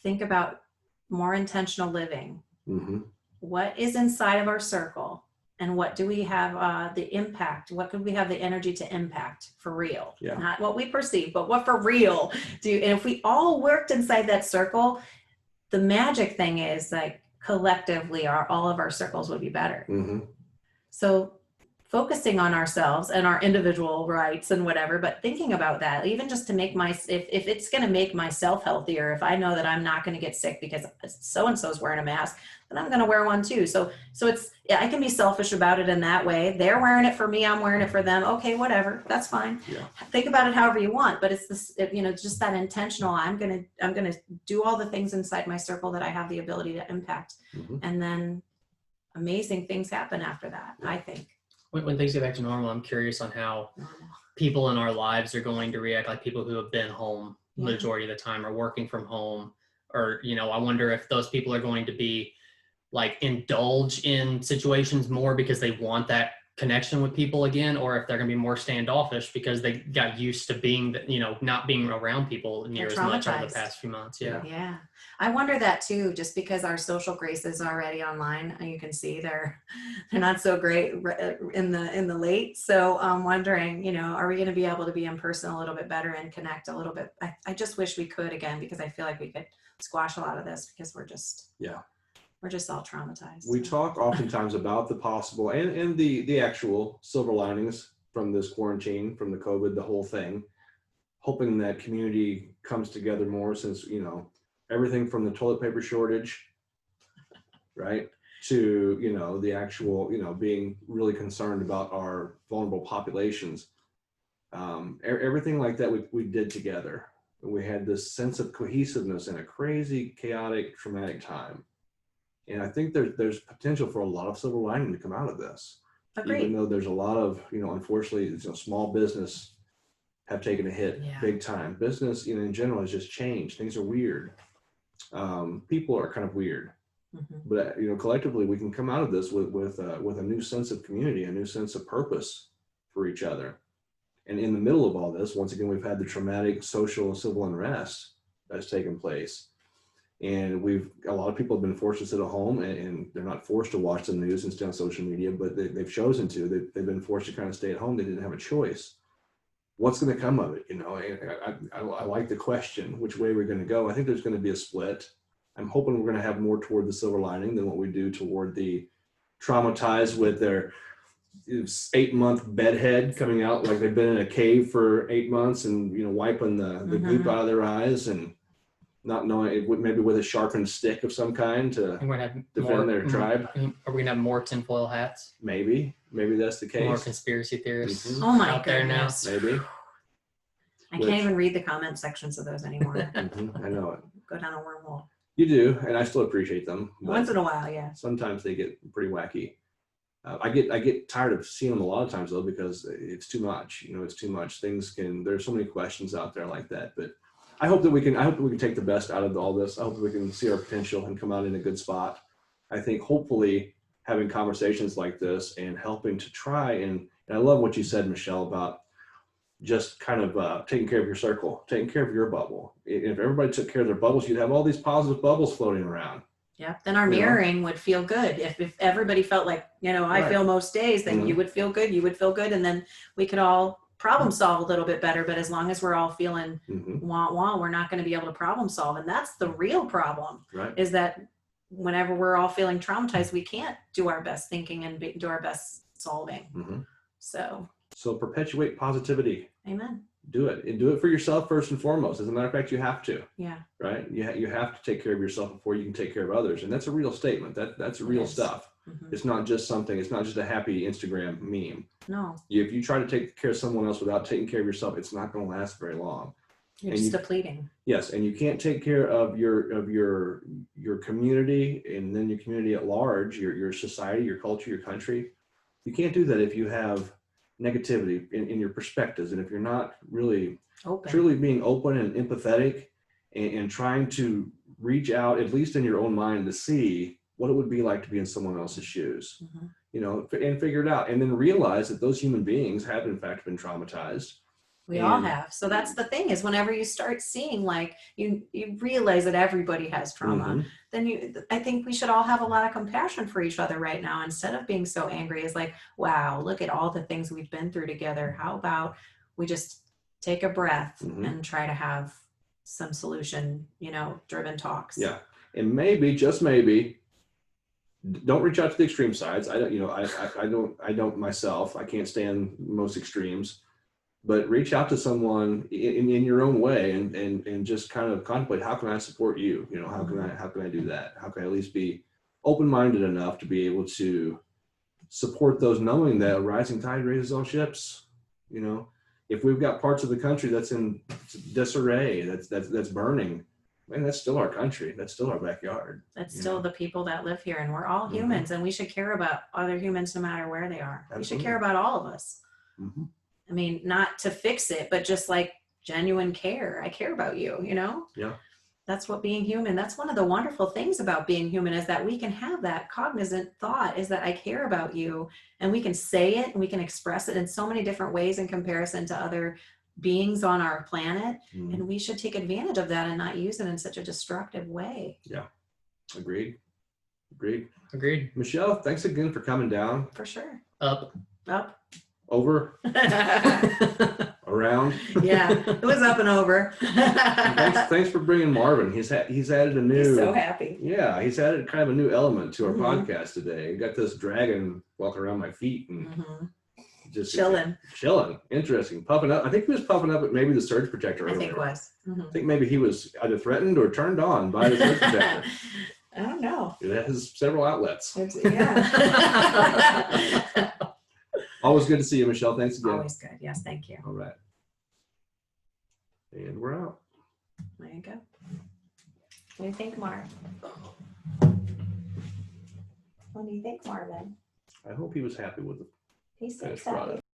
think about more intentional living. What is inside of our circle? And what do we have the impact? What could we have the energy to impact for real? Yeah. Not what we perceive, but what for real do. And if we all worked inside that circle, the magic thing is, like, collectively all of our circles would be better. So focusing on ourselves and our individual rights and whatever, but thinking about that, even just to make if it's going to make myself healthier, if I know that I'm not going to get sick because so-and-so's wearing a mask, then I'm going to wear one too. So I can be selfish about it in that way. They're wearing it for me. I'm wearing it for them. Okay, whatever. That's fine. Yeah. Think about it however you want, but it's this, just that intentional, I'm going to do all the things inside my circle that I have the ability to impact. And then amazing things happen after that, I think. When things get back to normal, I'm curious on how people in our lives are going to react, like people who have been home the majority of the time or working from home, or, I wonder if those people are going to be like indulge in situations more because they want that connection with people again, or if they're going to be more standoffish because they got used to being, not being around people near as much over the past few months. Yeah. I wonder that too, just because our social graces already online, you can see they're not so great in the late. So I'm wondering, are we going to be able to be in person a little bit better and connect a little bit? I just wish we could again, because I feel like we could squash a lot of this because we're just, We're just all traumatized. We talk oftentimes about the possible and the actual silver linings from this quarantine, from the COVID, the whole thing, hoping that community comes together more, since, you know, everything from the toilet paper shortage, right, to, you know, the actual, you know, being really concerned about our vulnerable populations. Everything like that we did together. We had this sense of cohesiveness in a crazy, chaotic, traumatic time. And I think there's potential for a lot of silver lining to come out of this. Agreed. Even though there's a lot of, you know, unfortunately, you know, small business have taken a hit big time. Business, you know, in general has just changed. Things are weird. People are kind of weird. But, you know, collectively we can come out of this with a new sense of community, a new sense of purpose for each other. And in the middle of all this, once again, we've had the traumatic social and civil unrest that's taken place. And a lot of people have been forced to sit at home, and they're not forced to watch the news and stay on social media, but they've chosen to. They've been forced to kind of stay at home. They didn't have a choice. What's going to come of it? You know, I like the question, which way we're going to go. I think there's going to be a split. I'm hoping we're going to have more toward the silver lining than what we do toward the traumatized with their 8-month bedhead coming out like they've been in a cave for 8 months and, you know, wiping the goop out of their eyes and not knowing, maybe with a sharpened stick of some kind to defend their tribe. Are we gonna have more tinfoil hats? Maybe that's the case. More conspiracy theorists Oh my out there now. Maybe. I can't even read the comment sections of those anymore. I know it. Go down a wormhole. You do, and I still appreciate them. Once in a while, yeah. Sometimes they get pretty wacky. I get tired of seeing them a lot of times though, because it's too much. You know, it's too much. There's so many questions out there like that. But I hope that we can take the best out of all this. I hope that we can see our potential and come out in a good spot. I think hopefully having conversations like this and helping to try and I love what you said, Michelle, about just kind of taking care of your circle, taking care of your bubble. If everybody took care of their bubbles, you'd have all these positive bubbles floating around. Yeah, then our mirroring would feel good. If everybody felt like, you know, I feel most days, then you would feel good, and then we could all problem solve a little bit better. But as long as we're all feeling wah, we're not going to be able to problem solve. And that's the real problem, is that whenever we're all feeling traumatized, we can't do our best thinking and do our best solving. So perpetuate positivity. Amen. Do it, and do it for yourself first and foremost. As a matter of fact, you have to. Yeah. Right. You have to take care of yourself before you can take care of others, and that's a real statement. That's real stuff. It's not just something. It's not just a happy Instagram meme. No. If you try to take care of someone else without taking care of yourself, it's not going to last very long. You're just depleting. Yes, and you can't take care of your community and then your community at large, your society, your culture, your country. You can't do that if you have negativity in your perspectives, and if you're not really truly being open and empathetic and trying to reach out, at least in your own mind, to see what it would be like to be in someone else's shoes, you know, and figure it out, and then realize that those human beings have in fact been traumatized. We all have. So that's the thing, is whenever you start seeing, like, you realize that everybody has trauma, then I think we should all have a lot of compassion for each other right now, instead of being so angry. It's like, wow, look at all the things we've been through together. How about we just take a breath and try to have some solution, you know, driven talks. Yeah. And maybe, just maybe, don't reach out to the extreme sides. I don't myself. I can't stand most extremes. But reach out to someone in your own way and just kind of contemplate, how can I support you? You know, how can I do that? How can I at least be open-minded enough to be able to support those, knowing that a rising tide raises all ships. You know, if we've got parts of the country that's in disarray, that's burning, man, that's still our country. That's still our backyard. That's still the people that live here, and we're all humans, and we should care about other humans no matter where they are. Absolutely. We should care about all of us. I mean, not to fix it, but just like genuine care. I care about you, you know? Yeah. That's what being human, that's one of the wonderful things about being human, is that we can have that cognizant thought, is that I care about you, and we can say it and we can express it in so many different ways in comparison to other beings on our planet. And we should take advantage of that and not use it in such a destructive way. Yeah. Agreed. Michelle, thanks again for coming down. For sure. Up. over, around. Yeah, it was up and over. Thanks for bringing Marvin. He's added a new. He's so happy. Yeah, he's added kind of a new element to our Mhm. podcast today. Got this dragon walking around my feet and just Chilling. Interesting. Puffing up. I think he was puffing up at maybe the surge protector I earlier. think it was. I think maybe he was either threatened or turned on by the surge protector. I don't know. It has several outlets. Yeah. Always good to see you, Michelle. Thanks again. Always good. Yes, thank you. All right. And we're out. There you go. What do you think, Marv? What do you think, Marvin? I hope he was happy with the He seems finished happy. product.